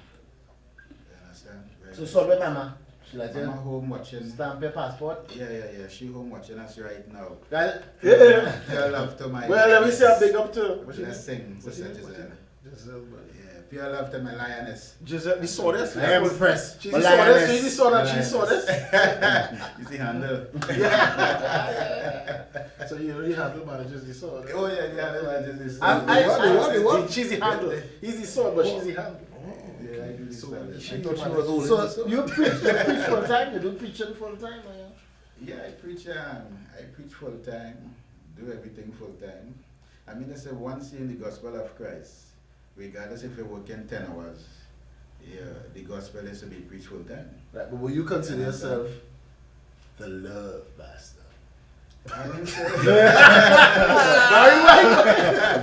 You understand? So sorry, Mama. She like Mama home watching. stamp your passport. Yeah. She home watching us right now. Right? Pure love to my. Well, let me say a big up to. Let's sing, Sister Giselle. Yeah, pure love to my lioness. Giselle, you saw this? I am impressed. She My saw this. lioness. She saw that. She saw this. You see handle. So you know the handle managers. You saw that. Oh yeah, that's I- She's the handle. He's the sword, but she's the handle. Yeah, I do this one. I thought she was old. So you preach full time? You do preaching full time? Or you? Yeah, I preach full time, do everything full time. I mean, I say once in the gospel of Christ, regardless if you're working 10 hours, yeah, the gospel is to be preached full time. Right, but will you consider yourself the love bastard? I didn't say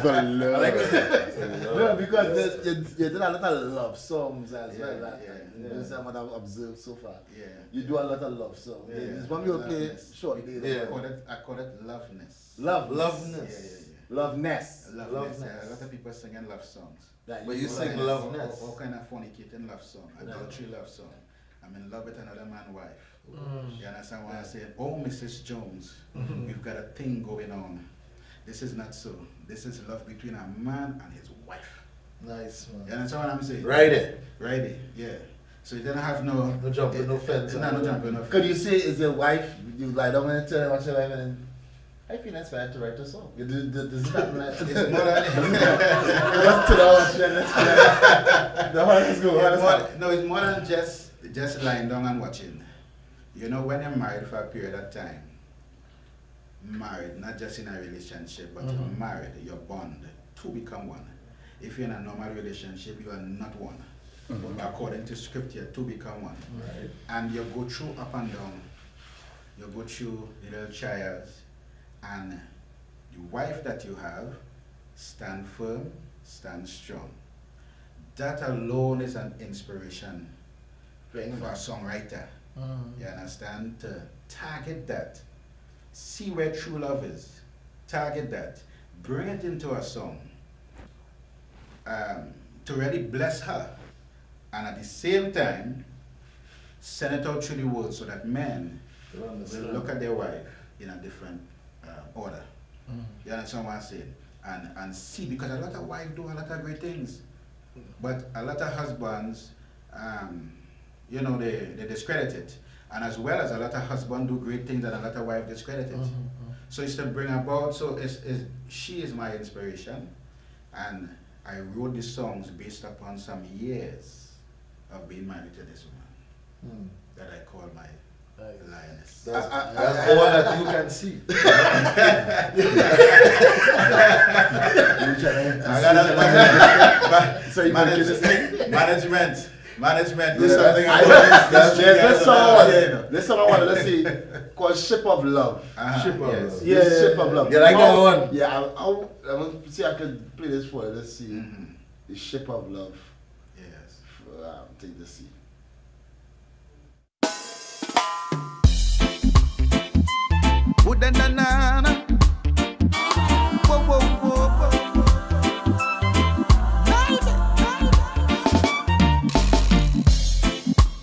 The love. No, because you did a lot of love songs as well. That's what I've observed so far. Yeah. You do a lot of love songs. Yeah. This one you'll play Loveness. shortly. I call it loveness. Loveness. Loveness. Loveness. Yeah, a lot of people singing love songs. Right, But you sing All loveness. kind of fornicating love song, adultery love song. I'm in love with another man's wife. You understand what I'm saying? Oh, Mrs. Jones, we've got a thing going on. This is not so. This is love between a man and his wife. Nice, You man. understand what I'm saying? Right there. Right there, yeah. So you don't have no jumping, no fence. No jumping, no fence. Could you say, is your wife, you lie down and tell her what your wife and then, I feel inspired to write a song. You do this happen like It's more than Let's turn on shit, let's go. No, it's more than just lying down and watching. You know, when you're married for a period of time, married, not just in a relationship, but you're married, you're bond, two become one. If you're in a normal relationship, you are not one. But according to scripture, two become one. Right. And you go through up and down, you go through little trials, and the wife that you have, stand firm, stand strong. That alone is an inspiration for a songwriter. You understand? To target that. See where true love is. Target that. Bring it into a song. To really bless her. And at the same time, send it out through the world so that men will look at their wife in a different order. You understand what I'm saying? And see, because a lot of wives do a lot of great things. But a lot of husbands, you know, they discredit it. And as well as a lot of husbands do great things and a lot of wives discredit it. So it's to bring about, so she is my inspiration. And I wrote the songs based upon some years of being married to this woman that I call my lioness. That's all that you can see. Management. There's this song I wanted to see called Ship of Love. Ship of Love. Yeah, Ship of Love. You like that one? Yeah, I'm going to see if I can play this for you. Let's see. the ship of love. Yes. Take the sea. Ooh-da-na-na-na. Whoa, whoa, whoa, whoa.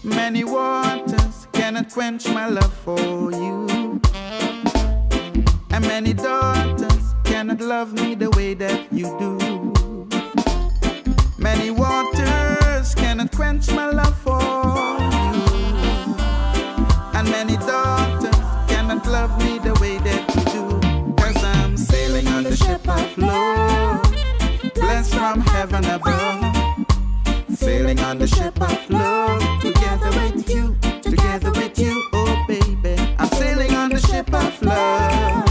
Many waters cannot quench my love for you, and many daughters cannot love me the way that you do. Many waters cannot quench my love for you, and many daughters cannot love me the way that you do. 'Cause I'm sailing on the ship of love, blessed from heaven above. Sailing on the ship of love, together with you, oh baby. I'm sailing on the ship of love,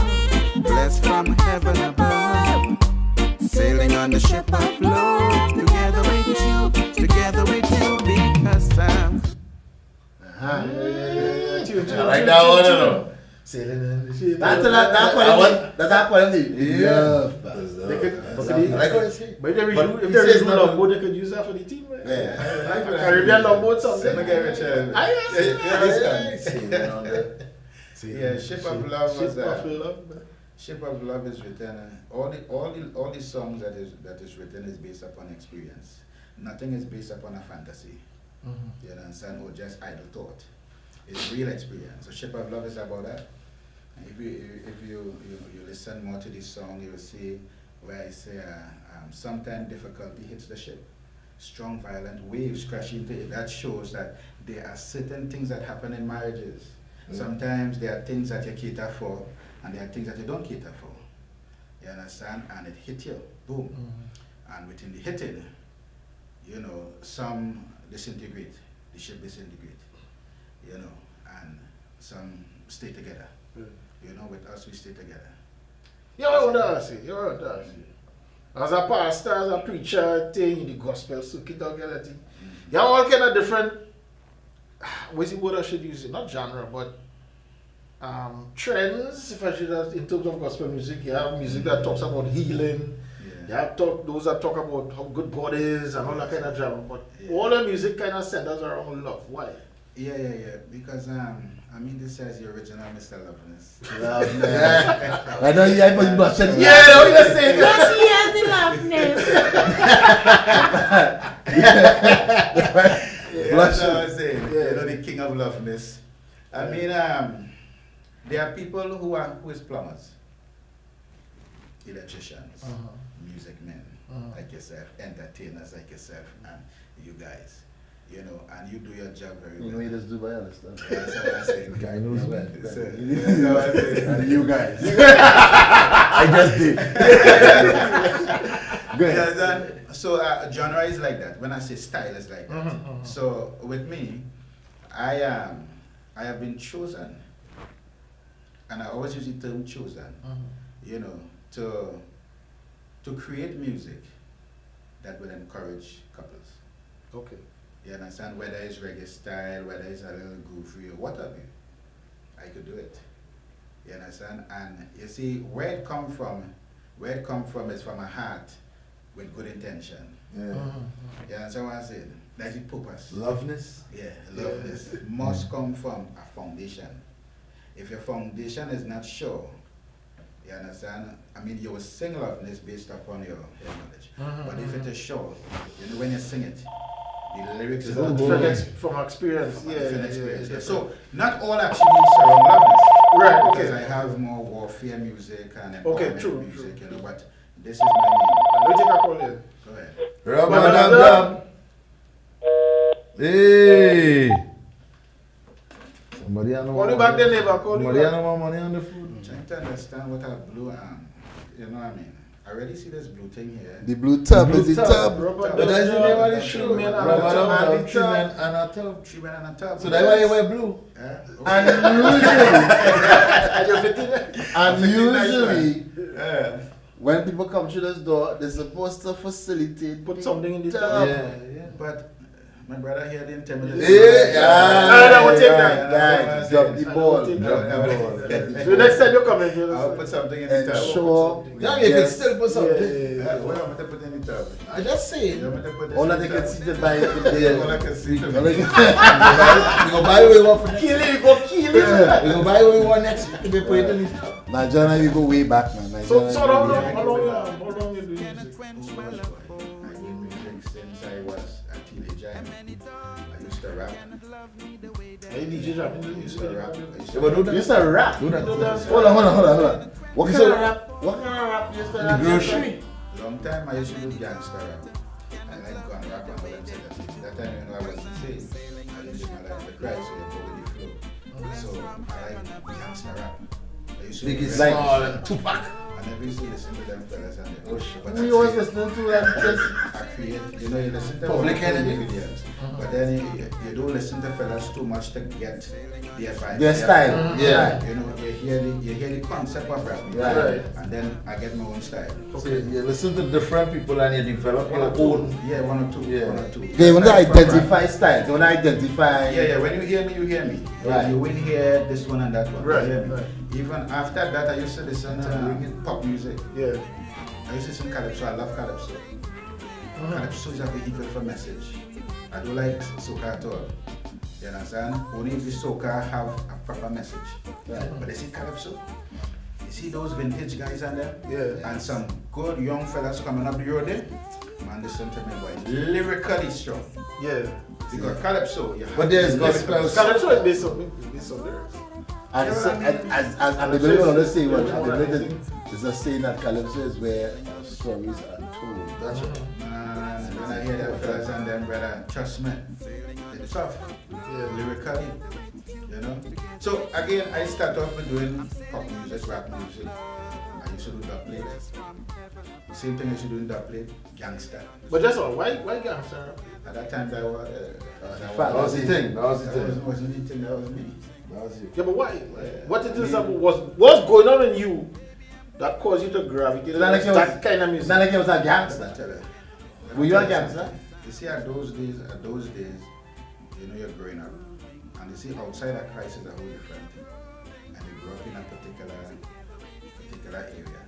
blessed from heaven above. Sailing on the ship of love, together with you, because I'm. I like that one, you know. Sailing in the ship. That's what I need. Yeah. They could, I like what you say. but if they But redo, he if they says redo not- Love Boat, they could use that for the team, right? Yeah. Caribbean Love Boat something. Let me get Richard. I Yeah, Ship of Love was Ship of Love. Ship of Love is written. All the songs that is written is based upon experience. Nothing is based upon a fantasy. You understand, or just idle thought. It's real experience. So Ship of Love is about that. And if you listen more to this song, you will see where I say sometimes difficulty hits the ship. Strong, violent waves crash into it. That shows that there are certain things that happen in marriages. Sometimes there are things that you cater for, and there are things that you don't cater for. You understand? And it hit you, boom. And within the hitting, some disintegrate, the ship disintegrate, and some stay together. With us we stay together. You know what I say? As a pastor, as a preacher, thing, the gospel circuit, thing. You have all kind of different, what's the word I should use? Not genre, but trends, if I should have, in terms of gospel music. You have music that talks about healing. You have those that talk about how good God is and all that kind of genre. But all the music kind of centers around love. Why? Yeah. Because this says the original Mr. Loveness. I know you have been blushing. Yeah, what you say? Yes, he has the loveness. That's what I was saying. The king of loveness. There are people who is plumbers, electricians, music men like yourself, entertainers like yourself, and you guys. And you do your job very well. You just do by understand. That's what I'm saying. Guy knows well. That's what I'm saying. And you guys. I just did. Good. So genre is like that. When I say style is like that. So with me, I have been chosen, and I always use the term chosen, to create music that will encourage couples. Okay. You understand? Whether it's reggae style, whether it's a little goofy or whatever, I could do it. You understand? And you see, where it come from is from a heart with good intention. Yeah. You understand what I'm saying? That's the purpose. Loveness? Yeah, loveness must come from a foundation. If your foundation is not sure, you understand? You will sing loveness based upon your knowledge. But if it is sure, when you sing it, the lyrics is from experience. different experience. Yeah. So not all actually surround loveness. Right, okay. Because I have more warfare music and Okay, empowerment true. music, but this is my name. Let me take a call here. Go ahead. Rub-a-dub-dub. Hey. Somebody I know. Call you back then, neighbor. Call you Somebody I back. know more money on the food. I'm trying to understand what a blue you know what I mean? I already see this blue thing here. The blue tub is the tub. Rub-a-dub, But that's the name of the three show. men and a Rub-a-dub-dub, tub. 3 men and a tub. 3 men and a tub. So that's why you wear blue. And usually, when people come through this door, they're supposed to facilitate. Put something in the tub. tub. Yeah. But My brother here didn't tell me this. I will take that. Guys, drop the ball. So next time you come in, I'll put something in the tub. Ensure. Yeah, you can still put something. What am I to put in the tub? I just say. All that they can see the buy it today. All I can see. We go buy what we want for next kill it, go kill it. We go buy what we want next week. We put it in the top. Nigeria, we go way back, man. So Nigeria, how we go way long, back. how long you do music? I did music since I was a teenager. I used to rap. Hey, DJ Jam. I used to rap. You used to rap? Do that. Hold on. What kind of rap? What kind of rap you used to rap? Grocery. Long time I used to do gangster rap. I like gun rap and all them said that time I was insane. I didn't live my life to cry, so you go with the flow. So I like gangster rap. I used to Biggie do Small and Tupac. I never used to listen to them fellas and them. But We always listening to that. I create, you listen to Public Enemy videos. But then you don't listen to fellas too much to get their vibe. Their style. Yeah. You hear the concept of rap, Right. and then I get my own style. So you listen to different people and you develop your own. Yeah, one or two. Yeah. One or two. They want to identify styles. They want to identify. Yeah. When you hear me, you hear me. Right. You will hear this one and that one. Right, You hear me? right. Even after that, I used to listen to pop music. Yeah. I used to listen to Calypso. I love Calypso. Calypso is a vehicle for message. I don't like soca at all. You understand? Only if the soca have a proper message. Right. But you see Calypso, you see those vintage guys on there? Yeah. And some good young fellas coming up the road there. Man, listen to me, boy. Lyrically strong. Yeah. Because Calypso, you have But there's lyrical- gospel. Calypso is based on lyrics. And the believe on the say what there's a saying that Calypso is where stories are told. That's right. Man, when I hear them fellas and them, brother, trust me, it's tough. Lyrically, you know. So again, I start off with doing pop music, rap music. I used to do dub plate. Same thing I used to do in dub plate, gangster. But that's all. Why gangster? At that time, that was the thing. That was the That thing. wasn't the thing. That was me. That was it. Yeah, but why? What it is that what's going on in you that caused you to gravitate It's not like towards that kind of It's music? not like it was a Let me gangster. tell you. Were you a gangster? You see, at those days, you know, you're growing up, and you see, outside of Christ is a whole different thing, and you grew up in a particular area,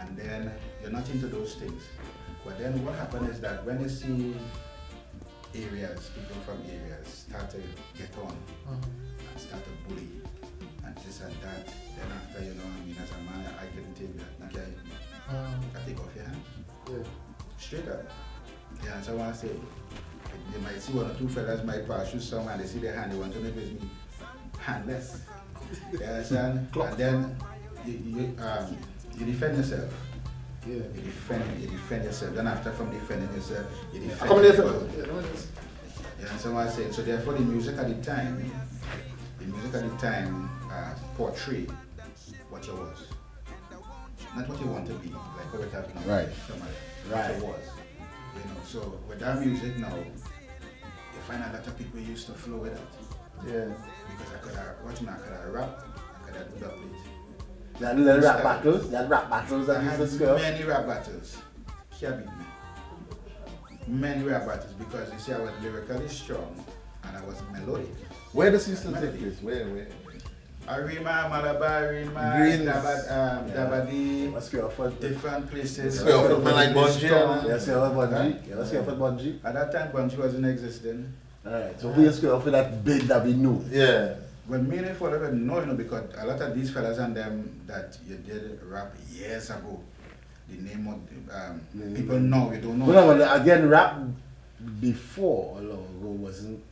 and then you're not into those things. But then what happens is that when you see people from areas start to get on and start to bully and this and that, then after, you know, I mean, as a man, I can take that. Okay, I take off your hand. Yeah. Straight up. Yeah, and someone say, they might see one or two fellas might pass you some and they see their hand, they want to make with me handless. You understand? And then you defend yourself. Yeah. You defend yourself. Then after from defending yourself, you defend Accommodation. people. Yeah, and someone said, so therefore the music at the time portray what you was. Not what you want to be, like what we have now. Right. Somebody, Right. What you was. You know, so with that music now, you find a lot of people used to flow with it. Yeah. Because I could have rap, I could have do that plate. You had little rap battles. You had rap battles I that had used to go. many rap battles. Can't beat me. Many rap battles because you see I was lyrically strong and I was melodic. Where does this take place? Where? Arima, Malabar, Arima, Greens. Dabadi, Let's go for different places. Let's go for man like Bungie. Let's go for Bungie. Yeah, let's go for Bungie. At that time, Bungie wasn't existing. Alright, so we just go for that big that we knew. Yeah. When meaningful, I don't know, because a lot of these fellas and them that you did rap years ago, the name of people know, you don't know. But no, again, rap before or long ago wasn't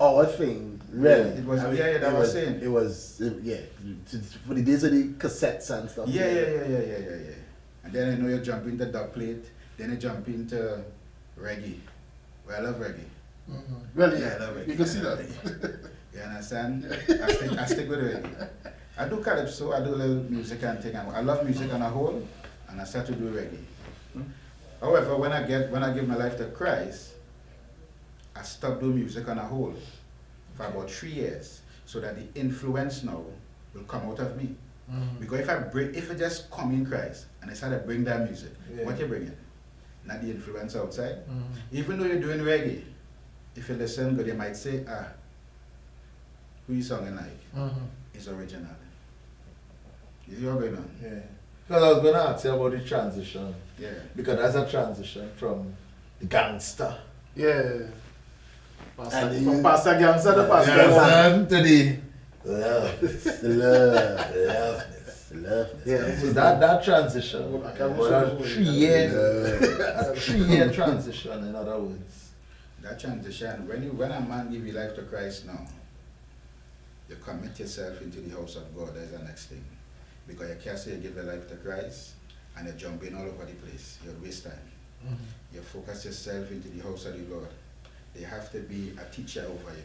our thing, really. It was, that was saying. It was, for the days of the cassettes and stuff. Yeah. And then I know you jump into dub plate, then you jump into reggae. Well, I love reggae. Really? Yeah, I love reggae. You can see that. You understand? I stick with reggae. I do calypso, I do a little music and thing. I love music on a whole, and I start to do reggae. However, when I give my life to Christ, I stopped doing music on a whole for about 3 years, so that the influence now will come out of me. Because if I just come in Christ and I start to bring that music, what you bringing? Not the influence outside. Even though you're doing reggae, if you listen good, you might say, who you singing like? It's original. You see what's going on? Yeah. Because I was going to ask you about the transition. Yeah. Because that's a transition from the gangster. Yeah. And From you- Pastor Gangster to Pastor You Gangster. understand? To the loveness. Yeah. So that transition, I can't was a remember. 3 year, a 3 year transition, in other words. That transition, when a man give his life to Christ now, you commit yourself into the house of God. That's the next thing. Because you can't say you give your life to Christ and you jump in all over the place. You'll waste time. You focus yourself into the house of the Lord. There have to be a teacher over you.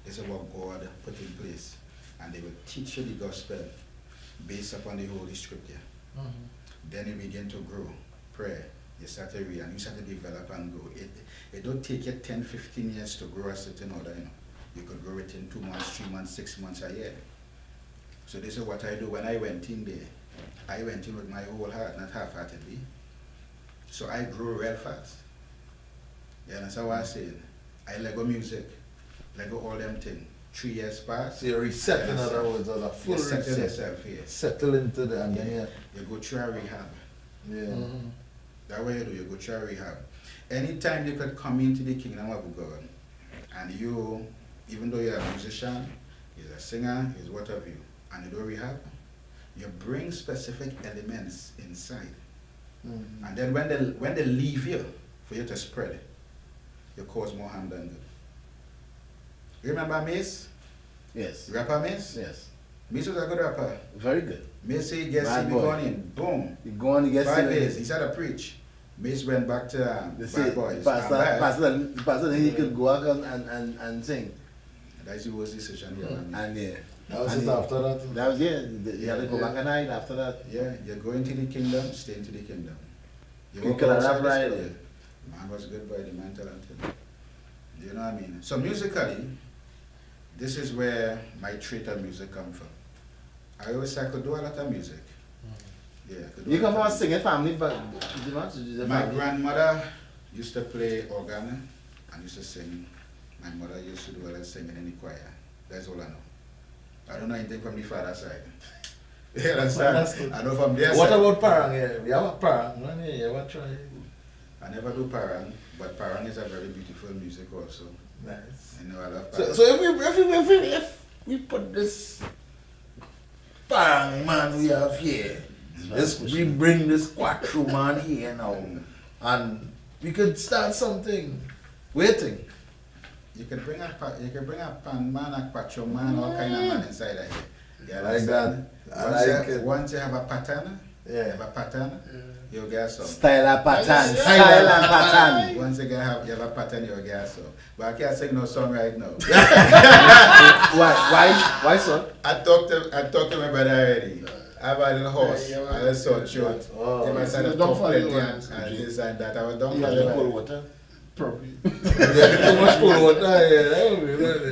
This is what God put in place. And they will teach you the gospel based upon the Holy Scripture. Then you begin to grow. Prayer. You start to read and you start to develop and grow. It don't take you 10, 15 years to grow a certain order, you know. You could grow it in 2 months, 3 months, 6 months, a year. So this is what I do. When I went in there, I went in with my whole heart, not half-heartedly. So I grew real fast. You understand what I'm saying? I Lego music, Lego all them things. 3 years passed. So you reset, in other words, as a full You settle reset. yourself here. Settle into the, and then You go through a rehab. yeah. That way you do, you go through a rehab. Anytime you could come into the kingdom of God, and you, even though you're a musician, you're a singer, is what have you, and you do rehab, you bring specific elements inside. And then when they leave you, for you to spread, you cause more harm than good. Remember Mace? Yes. Rapper Mace? Yes. Mace was a good rapper. Very good. Mace said, yes, Bad he be boy. going in. Boom. You go on, you get 5 days. He started to preach. Mace went back to They say, Bad Boys. Pastor, he could go out and sing. That's the worst decision he ever made. And yeah. That was And it he- after that. That was, you had to go back and hide after that. Yeah, you go into the kingdom, stay into the kingdom. You walk could have outside rap this right. place. Man was good boy, the man talented. Do you know what I mean? So musically, this is where my trait of music come from. I always say I could do a lot of music. Yeah, I could do You a come lot from a of singing family, but My grandmother used to play organ and used to sing. My mother used to do a lot of singing in the choir. That's all I know. I don't know anything from the father's side. You understand? I know from their What side. about Parang here? We have a Parang, man. Yeah, you ever try? I never do Parang, but Parang is a very beautiful music also. Nice. I know I love Parang. So if we put this Parang man we have here, we bring this Quattro man here now, and we could start something. Waiting. You can bring a pan man, a quattro man, all kind of man inside of here. You Like understand? that. I like it. Once you have a pattern, Yeah. you have a pattern, you'll get some. Style and pattern. Style and pattern. Once you have a pattern, you'll get some. But I can't sing no song right now. Why so? I talked to my brother already. I have a little horse. I just saw short. Oh. They might say the top plenty and this and that. I was done for the water. Probably. Too much cold water.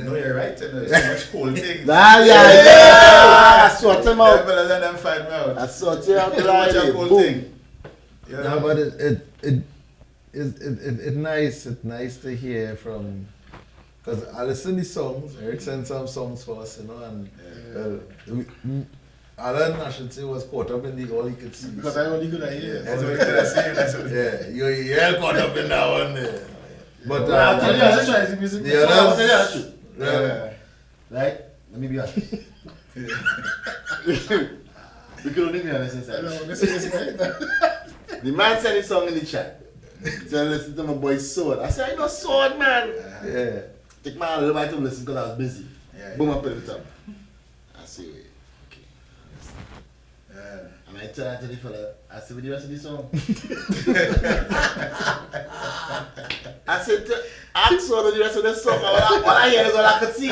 No, you're right. There's so much cool things. I sort him out. People let them find me out. I sort you out. Too much a cool Boom. thing. You know? No, but it's nice. It's nice to hear from, because I listen to songs. Eric sent some songs for us, you know, and Alan, I should say, was caught up in the all he could see. Because I only could hear. That's what you're saying. That's what Yeah, you're caught up in that one there. But I'll tell you, I was trying to music. the others, Yeah. Right? Let me be honest. We could only be honest inside. The man sent his song in the chat. So I listen to my boy's sword. I said, I know sword, man. yeah. Take my little bit to listen because I was busy. Yeah. Boom, I put it up. I see it. Okay. Yeah. And I tell that to the fella, I said, with the rest of the song. I said, ask for the rest of the song. All I hear is all I could see.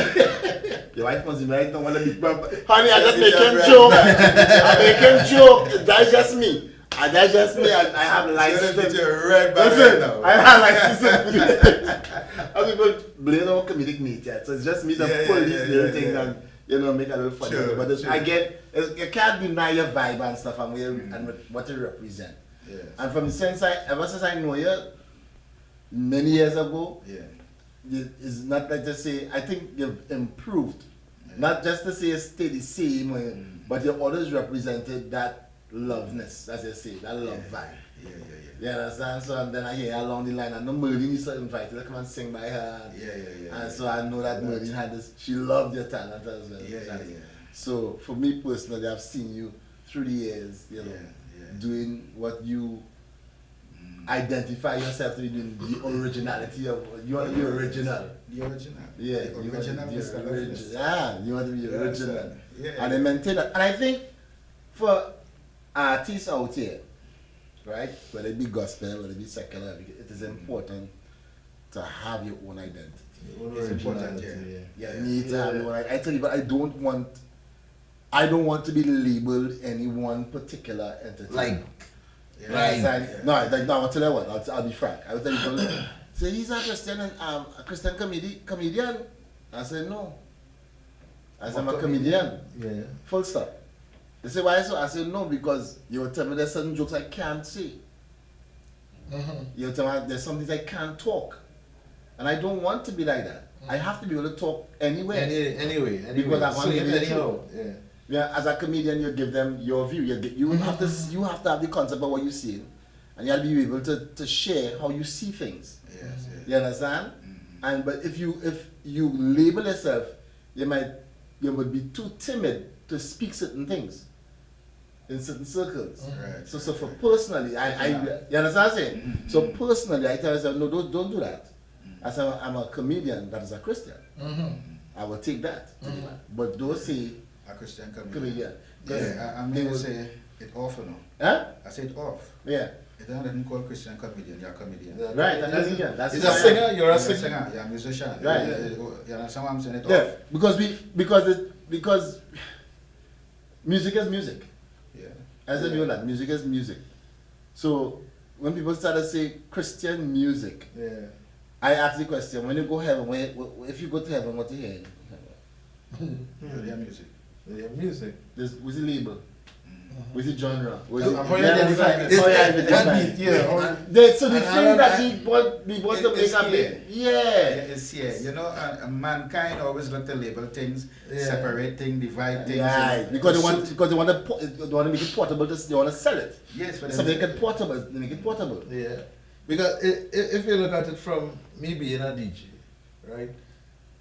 Your wife must be right now, want to be bump. Honey, I just make him joke. I make him joke. That's just me. That's just me. I have a license. Right back Listen, now. I have license. I mean, but blame our comedic nature. So it's just me that pull these little things and, you know, make a little fun. Sure, But sure. I get, you can't deny your vibe and stuff and, what you represent. Yeah. And from the sense ever since I know you, many years ago, Yeah. it's not like to say, I think you've improved. Not just to say stay the same, but you've always represented that loveness, as you say, that love vibe. You understand? So and then I hear along the line, and no Merlin is invited to come and sing by her. And so I know that Merlin had this, she loved your talent as well. So for me personally, I've seen you through the years, you know, doing what you identify yourself to be doing, the originality of, you want to be original. The original. Yeah, The you original want to be Mr. original. Loveless. Yeah, you want to be original. Yeah. And then maintain that. And I think for artists out here, right, whether it be gospel, whether it be secular, it is important to have your own identity. It's important, Yeah, you need to have your own identity. I tell you, but I don't want to be labeled any one particular entity. Like, No, I'll tell you what, I'll be frank. I will tell you, say he's a Christian and a Christian comedian. I said no. I said I'm a comedian. Yeah. Full stop. They say why so? I said no, because you will tell me there's certain jokes I can't say. You will tell me there's some things I can't talk. And I don't want to be like that. I have to be able to talk anywhere. Anyway. Because I want to be anyhow. true. Yeah, as a comedian, you give them your view. You have to have the concept of what you're seeing, and you have to be able to share how you see things. Yes. You understand? And but if you label yourself, you would be too timid to speak certain things in certain circles. Right. So for personally, you understand what I'm saying? So personally, I tell myself, no, don't do that. I say I'm a comedian that is a Christian. I will take that. But don't say A Christian comedian. I'm going to say it off, you know. Huh? I say it off. Yeah. It doesn't call Christian comedian, you're a comedian. Right, and that's again. That's He's a singer, you're a singer. You're a musician. Right. You understand what I'm saying? It Yeah, off. because music is music. Yeah. As I know that music is music. So when people start to say Christian music, I ask the question: when you go heaven, if you go to heaven, what do you hear? Their music. Their music. What's the label? What's the genre? How you identify it? So the thing that we want to make a big, it's here. You know, mankind always look to label things, separate things, divide things. Right, because they want to make it portable. They want to sell it. Yes, but so they make it portable. They make it portable. Yeah, because if you look at it from me being a DJ, right,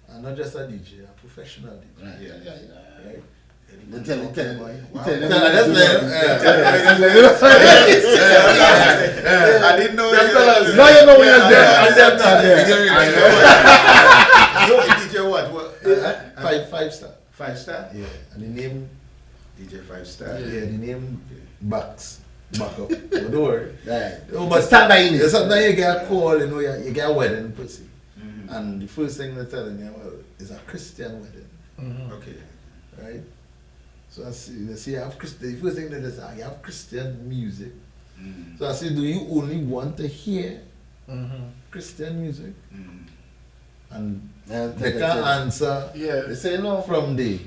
and not just a DJ, a professional DJ. Right. Right. You tell him. I didn't know. Now you know when you're there. And them not there. DJ what? Five star. 5 star? Yeah. And the name DJ 5 star. Yeah, the name backs. Back up. Don't worry. Right. No, but stand by in it. Sometimes you get a call, you know, you get a wedding pussy. And the first thing they're telling you, well, is a Christian wedding. Okay. Right? So I see, you have Christian, the first thing that they say, you have Christian music. So I say, do you only want to hear Christian music? And they can't answer. Yeah, they say no from there.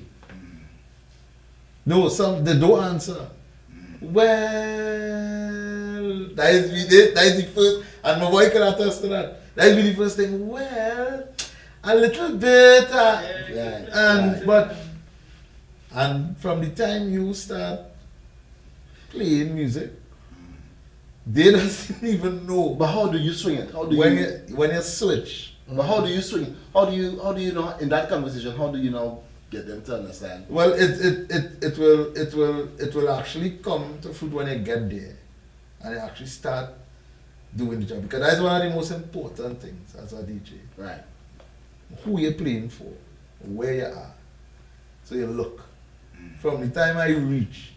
No, they don't answer. Well, that is the first, and my boy can attest to that. That is the first thing. Well, a little bit, and from the time you start playing music, they don't even know. But how do you swing it? When you switch? But how do you swing it? How do you know in that conversation? How do you know get them to understand? Well, it will actually come to fruit when you get there, and you actually start doing the job, because that's one of the most important things as a DJ. Right. Who you're playing for, where you are. So you look. From the time I reach,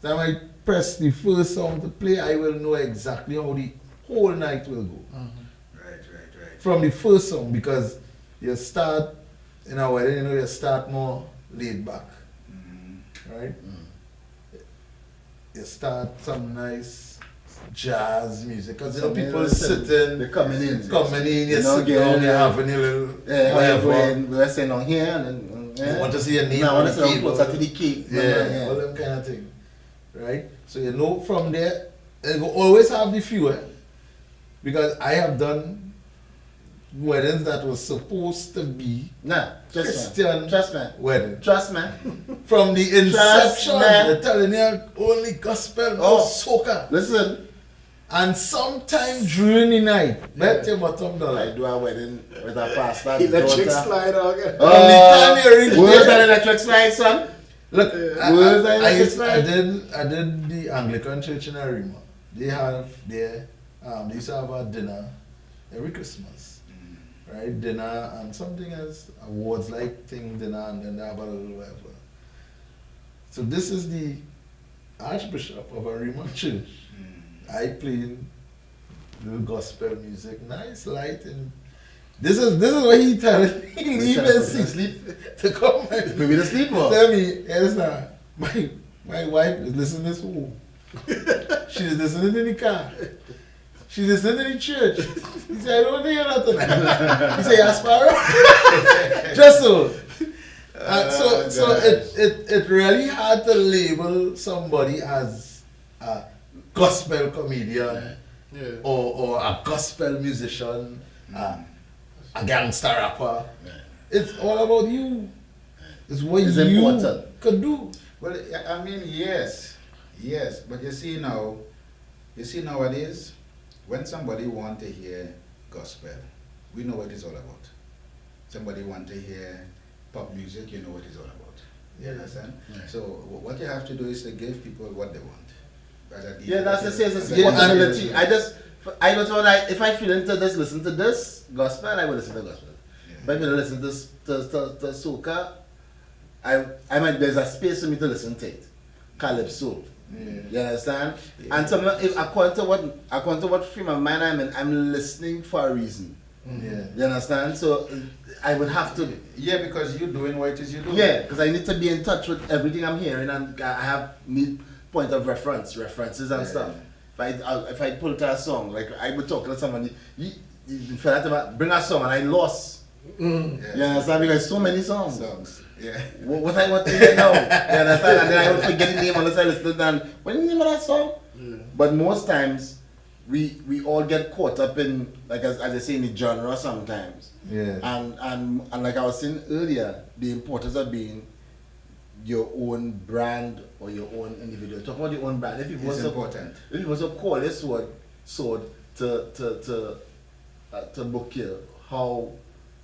the time I press the first song to play, I will know exactly how the whole night will go. Right. From the first song, because you start in a wedding, you know, you start more laid back. Right? You start some nice jazz music, because you know, people sitting, they're coming in, you sit down, you're having a little whatever. We're sitting on here, and then you want to see your name I want on to the see table. closer to the cake. Yeah, all them kind of thing. Right? So you know from there, you will always have the fewer, because I have done weddings that was supposed to be Nah, Christian trust me. wedding. Trust me. From the inception, me. they're telling you only gospel, no soca. Listen, And sometime during the night, bet your bottom I dollar. do a wedding with a pastor. Electric daughter. slide again. From the time you reach Where's there- that electric slide, son? Look, Where's that electric slide? I did the Anglican church in Arima. They have their, they used to have a dinner every Christmas. Right? Dinner and something else, awards like thing, dinner, and then they have a little whatever. So this is the Archbishop of Arima Church. I played little gospel music, nice light, and this is what he telling me. He leave his sleep to come and Maybe the sleeper. tell me, yes, sir, my wife is listening this home. She's listening in the car. She's listening in the church. He said, I don't hear nothing. He said, Asparo? Just so. So it really hard to label somebody as a gospel comedian or a gospel musician, a gangster rapper. It's all about you. It's what It's you important. could do. Well, I mean, yes, but you see nowadays, when somebody want to hear gospel, we know what it's all about. Somebody want to hear pop music, you know what it's all about. You understand? Yeah. So what you have to do is to give people what they want. Yeah, that's the same. It's Yeah, possibility. I don't know. If I feel into this, listen to this gospel, I will listen to gospel. If I feel to listen to soca, I might there's a space for me to listen to it. Calypso. You understand? Yeah. And so if according to what frame of mind I'm in, I'm listening for a reason. Yeah. You understand? So I would have to. Yeah, because you're doing what it is you do. Yeah, because I need to be in touch with everything I'm hearing, and I need point of references and stuff. If I pull to a song, like I would talk to somebody, you feel like bring a song and I lost. Yeah. You understand? Because so many songs. Yeah. What I want to hear now. You understand? And then I would forget the name unless I listen and what's the name of that song? Yeah. But most times we all get caught up in, like as I say, in the genre sometimes. Yeah. And like I was saying earlier, the importance of being your own brand or your own individual. Talk about your own brand. If it was important. If it was a call this sword to book you, how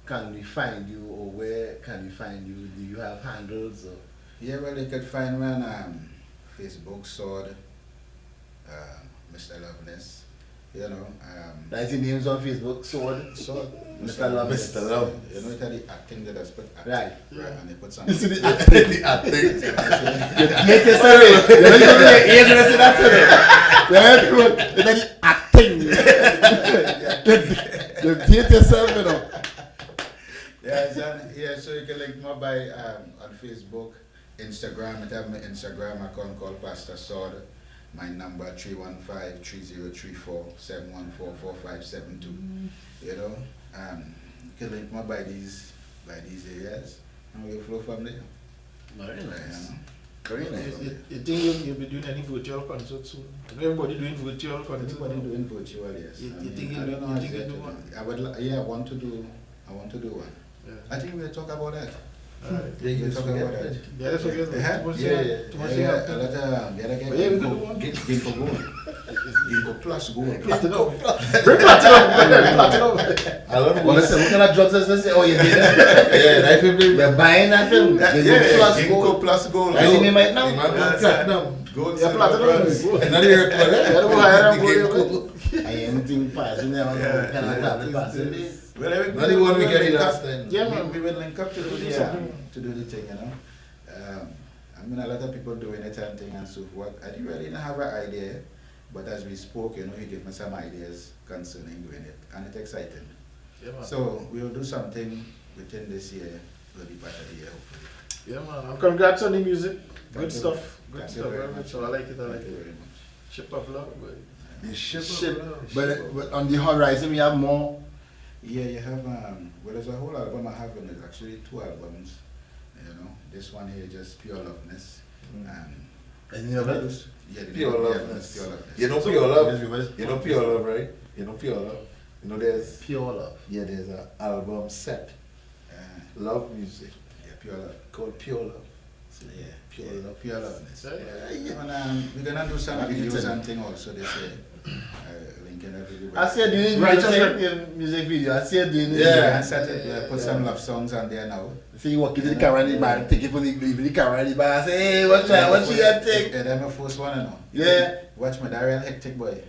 can we find you, or where can we find you? Do you have handles? Or? Yeah, well, you could find me on Facebook, Sword, Mr. Loveness. You know, That's your names on Facebook, Sword, Mr. Love. Mr. Love. You know, it's the acting that I put act. Right. Right, and they put some. You see the acting. The acting. Make yourself. You know, you age when I say that to them. You acting. You date yourself, you know. Yeah, so you can link me by on Facebook, Instagram. I have my Instagram account called Pastor Sword. My number 315-3034-714-4572. You know, you can link me by these areas, and we'll flow from there. Very nice. Very nice. You think you'll be doing any virtual concert soon? Everybody doing virtual concert. Everybody doing virtual, yes. You I think mean, you'll I don't know do exactly. one? I want to do one. Yeah. I think we'll talk about that. Alright. We'll talk about that. Yeah, let's forget that. Too much Yeah. A lot of the other guy. But yeah, we could do one. Ginkgo gold. Ginkgo plus gold. Platinum. Bring platinum. I love it. Well, listen, what kind of drugs is this? Oh, you did it? Yeah, I feel We're buying that thing. Ginkgo plus gold. That's the name right now? Platinum. Gold, Yeah, silver, platinum. bronze. Not here, I anything passing there. Kind of tablet passing there. Well, Not the one we get it last time. Yeah, man. We will link up to do the thing, you know. I mean, a lot of people doing it and thing and so forth. I didn't really have an idea, but as we spoke, you know, he gave me some ideas concerning doing it, and it's exciting. Yeah, man. So we'll do something within this year, will be part of the year, hopefully. Yeah, man. And congrats on the music. Good Thank you. stuff. Good Thank you stuff. very Very much. much. So I like it. Thank you very much. Ship of love. But The Ship. But on the horizon, we have more. Yeah, you have, well, there's a whole album I have, and there's actually 2 albums, you know. This one here, just Pure Loveness. Any of it? Yeah, Pure Pure Loveness. Loveness. You know pure love. You know pure love, right? You know pure love. You know, there's Pure love. yeah, there's an album set, love music, Yeah, pure love. called Pure Love. So, Yeah, Pure Love. Pure love. Yeah. And we're gonna do some What do you videos think? and thing also. They say linking everybody. I see you doing music video. I see you doing it. Yeah, and started put some love songs on there now. See you walking to the camera in the bar, take it from the camera in the bar. I say, hey, what she got take? Yeah, that's my first one, you know. Yeah. Watch my that real hectic boy.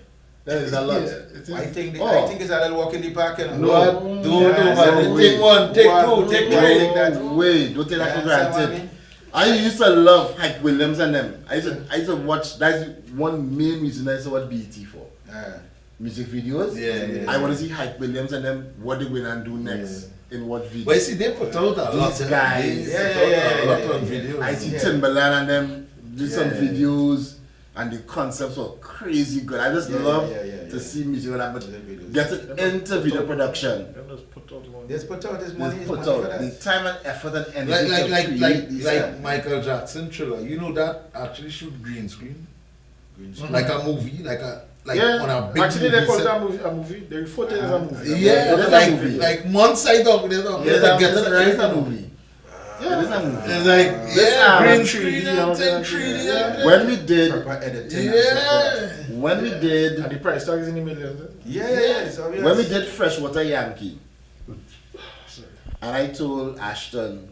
That is a lot. I think it's a little walk in the park, you know. No, do Yeah, man. Take one, take two, take three. Take that. Wait, don't take that for Yeah, granted. I used to love Hype Williams and them. I used to watch, that's one main reason I used to watch BET for. Music videos. Yeah. I want to see Hype Williams and them, what they going and do next in what video. But you see, they put out a lot These of guys. a lot of videos. I see Timberland and them do some videos and the concepts were crazy good. I just love to see music like that, but get it into video production. Just put out this money. Just put out the time and effort and energy like Michael Jackson Thriller. You know that actually shoot green screen. Like a movie, on a big actually movie they call set. that a movie. They refer to it as a movie. Yeah, like months I talk with them. Yeah, Get it right. It's a movie. Yeah. It is a movie. It's like green screen and 3D. When we did, when we did, And the price tag is in the millions. when we did Freshwater Yankee, and I told Ashton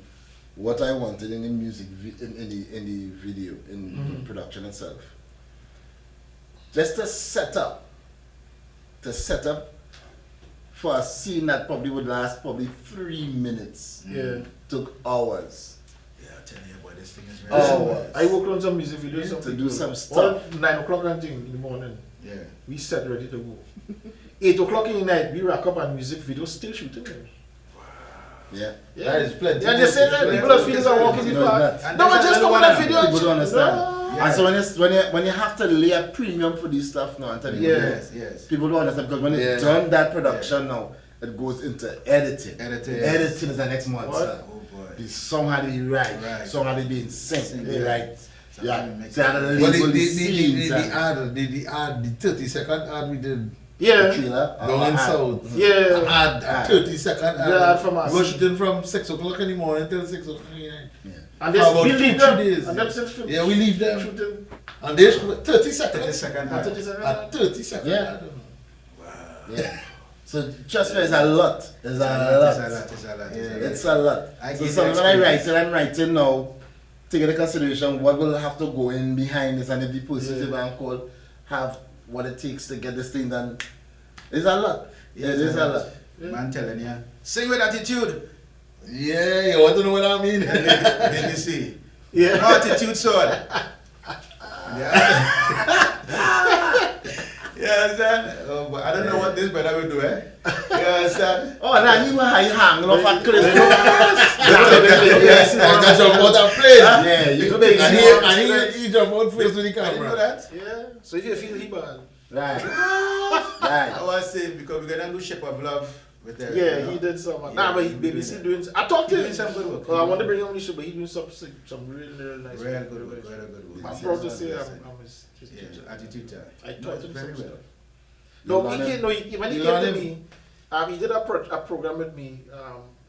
what I wanted in the music, in the video, in the production itself. Just to set up for a scene that probably would last 3 minutes. Yeah. Took hours. Yeah, I'll tell you about this thing is Hours. I worked on some music videos. To do some stuff. 9 o'clock and thing in the morning. Yeah. We set ready to go. 8 o'clock in the night, we rack up and music videos still shooting them. Yeah. That is plenty. Yeah, they say that people are feeling are walking the park. And No, but just come on that video. People don't understand. No. And so when you have to lay a premium for this stuff now, and tell you, Yes. people don't understand because when it's done that production now, it goes into editing. Editing is the next month. Sir. Oh boy. The song had to be right. Song had to be in sync. Be right. Yeah. So I had to Well, label the scenes. the 30-second ad we did. Yeah. Down in South. Yeah. Ad, 30-second ad. Yeah, ad from us. We were shooting from 6 o'clock in the morning till 6 o'clock in the night. And this, About we leave 2-3 them. days. And them since Yeah, we leave them. shooting. And they 30 seconds. 30 second ad. 30 seconds. At 30 seconds. Yeah. ad. Yeah. So trust me, it's a lot. It's a lot. It's a lot. So when I write it, I'm writing now, take into consideration what will have to go in behind this, and if the person to bank call have what it takes to get this thing done. It's a lot. It is a lot. Man telling you. Sing with attitude. Yeah, you want to know what I mean? Let me see. Yeah. Attitude sword. You understand? Oh, but I don't know what this brother will do, eh? You understand? Oh, now you hang off a cliff. Yes, I got jump out and play. Yeah, you go back. And he jump out first with the I didn't know camera. that. Yeah. So if you feel he bad. Right. I was saying because we're gonna do Shape of Love with the. Yeah, he did some. Nah, but he BBC doing. I talked to him. Doing some good work. I want to bring him on the show, but he doing some really nice. Real good work, very good work. I'm proud to say I'm his Yeah, teacher. attitude. I taught him very some well. stuff. No, when he came to me, he did a program with me,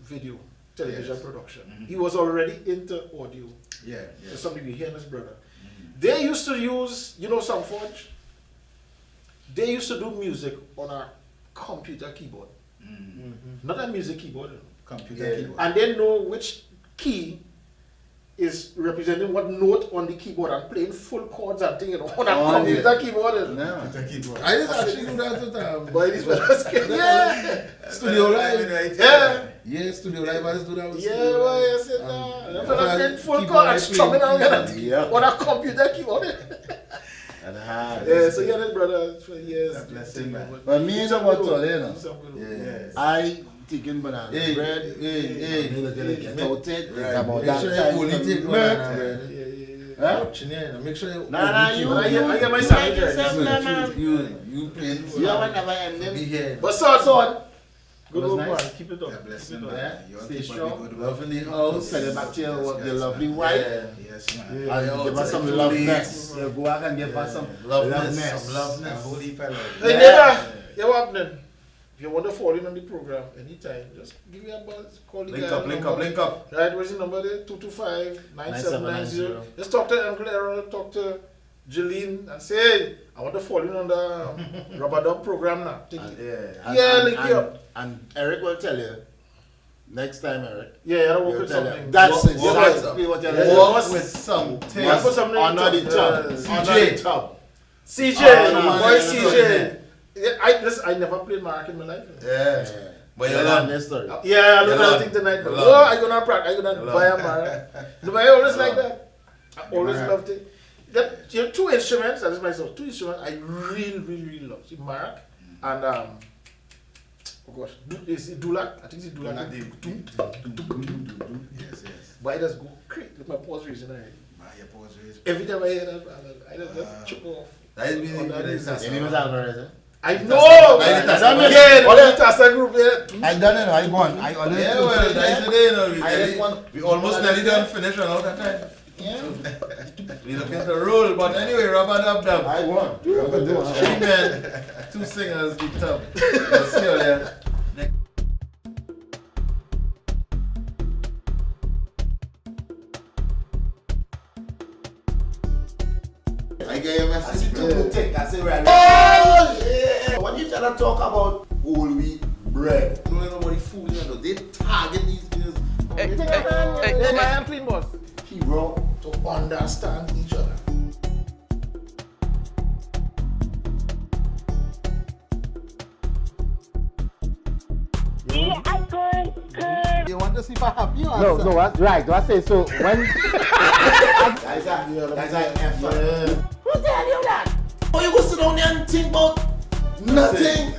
video, television production. He was already into audio. Yeah. There's something we hear in his brother. They used to use, Soundforge? They used to do music on a computer keyboard. Not a music keyboard. Computer keyboard. And they know which key is representing what note on the keyboard and playing full chords and thing, on a computer keyboard. No. I just actually do that at the time. But it is yeah. Studio Live. Yeah. Yeah, Studio Live. I just do that with Yeah, Studio boy, Live. I said that. I'm playing full keyboard chord and I strumming play. on a computer keyboard. And hard. Yeah, so he had his brother for years. Bless him, man. But me is about all, you know. Yes. I taking banana Hey, bread. hey. Get out it. It's Right. about Make that sure time. you only for take me. banana bread. Huh? Make sure you. Nah, you. I get my you sandwich like yourself, right. man. You play. You have never Be ending. here. But son. Good Was old nice. man, keep it up. God bless Keep him, it up. man. You want Stay to strong. good Love in the Oh, house. send it back to your Yes, lovely man. wife. Yes, man. And give us some Yeah. loveness. You go out and give us some Loveness. loveness. Some A loveness. holy fellow. Hey, neighbor, you what happening? If you want to fall in on the program anytime, just give me a buzz, call the Link guy. up, link up, link up. Right, what's the number there? 225-9790. Just talk to Uncle Errol, talk to Jeline, and say, hey, I want to fall in on the Rubber Dub program now. Take it. Link you up. And Eric will tell you, next time, Eric. Yeah, I'll work he'll with tell you, something. that's it. What- That's what- what you're Work with something. Yeah, put something in Under the tub. CJ. Under the tub. CJ, no, boy, no, CJ. Yeah, listen, I never played Mark in my life. Yeah. But you Learn learn. this story. Yeah, I You learned learn. everything tonight. You But learn. oh, I gonna practice. I gonna You buy a learn. Mark. No, but I always like learn. that. I always loved it. That, you know, two instruments. That is myself. Two instruments I really love. See, Mark and oh gosh, is it Dulac? I think it's Dulac. Yes. But I just go crazy with my pause raising. Your pause raise. Every time I hear that, I just chip off. That is really Your name is Alvarez, eh? I know! The Tassa group, yeah. I don't know, I go on. I always Yeah, do well, say that's that. the day, you know. I just want- We almost nearly done finish on out that time. Yeah. We looking to roll, but anyway, Rubber Dub Dub. I won. Three men, two singers, the tub. We'll see you there. I get your message. I see two good things. I say right. Oh, yeah. When you try to talk about whole wheat bread, Don't let nobody fool you, know. They target these things. Hey, I am clean boss. hero, To understand each other. you want to see if I have you No, answer? no, what? Right, what I say, so when... Guys are effort. Who tell you that? Oh, you go sit down there and think about nothing.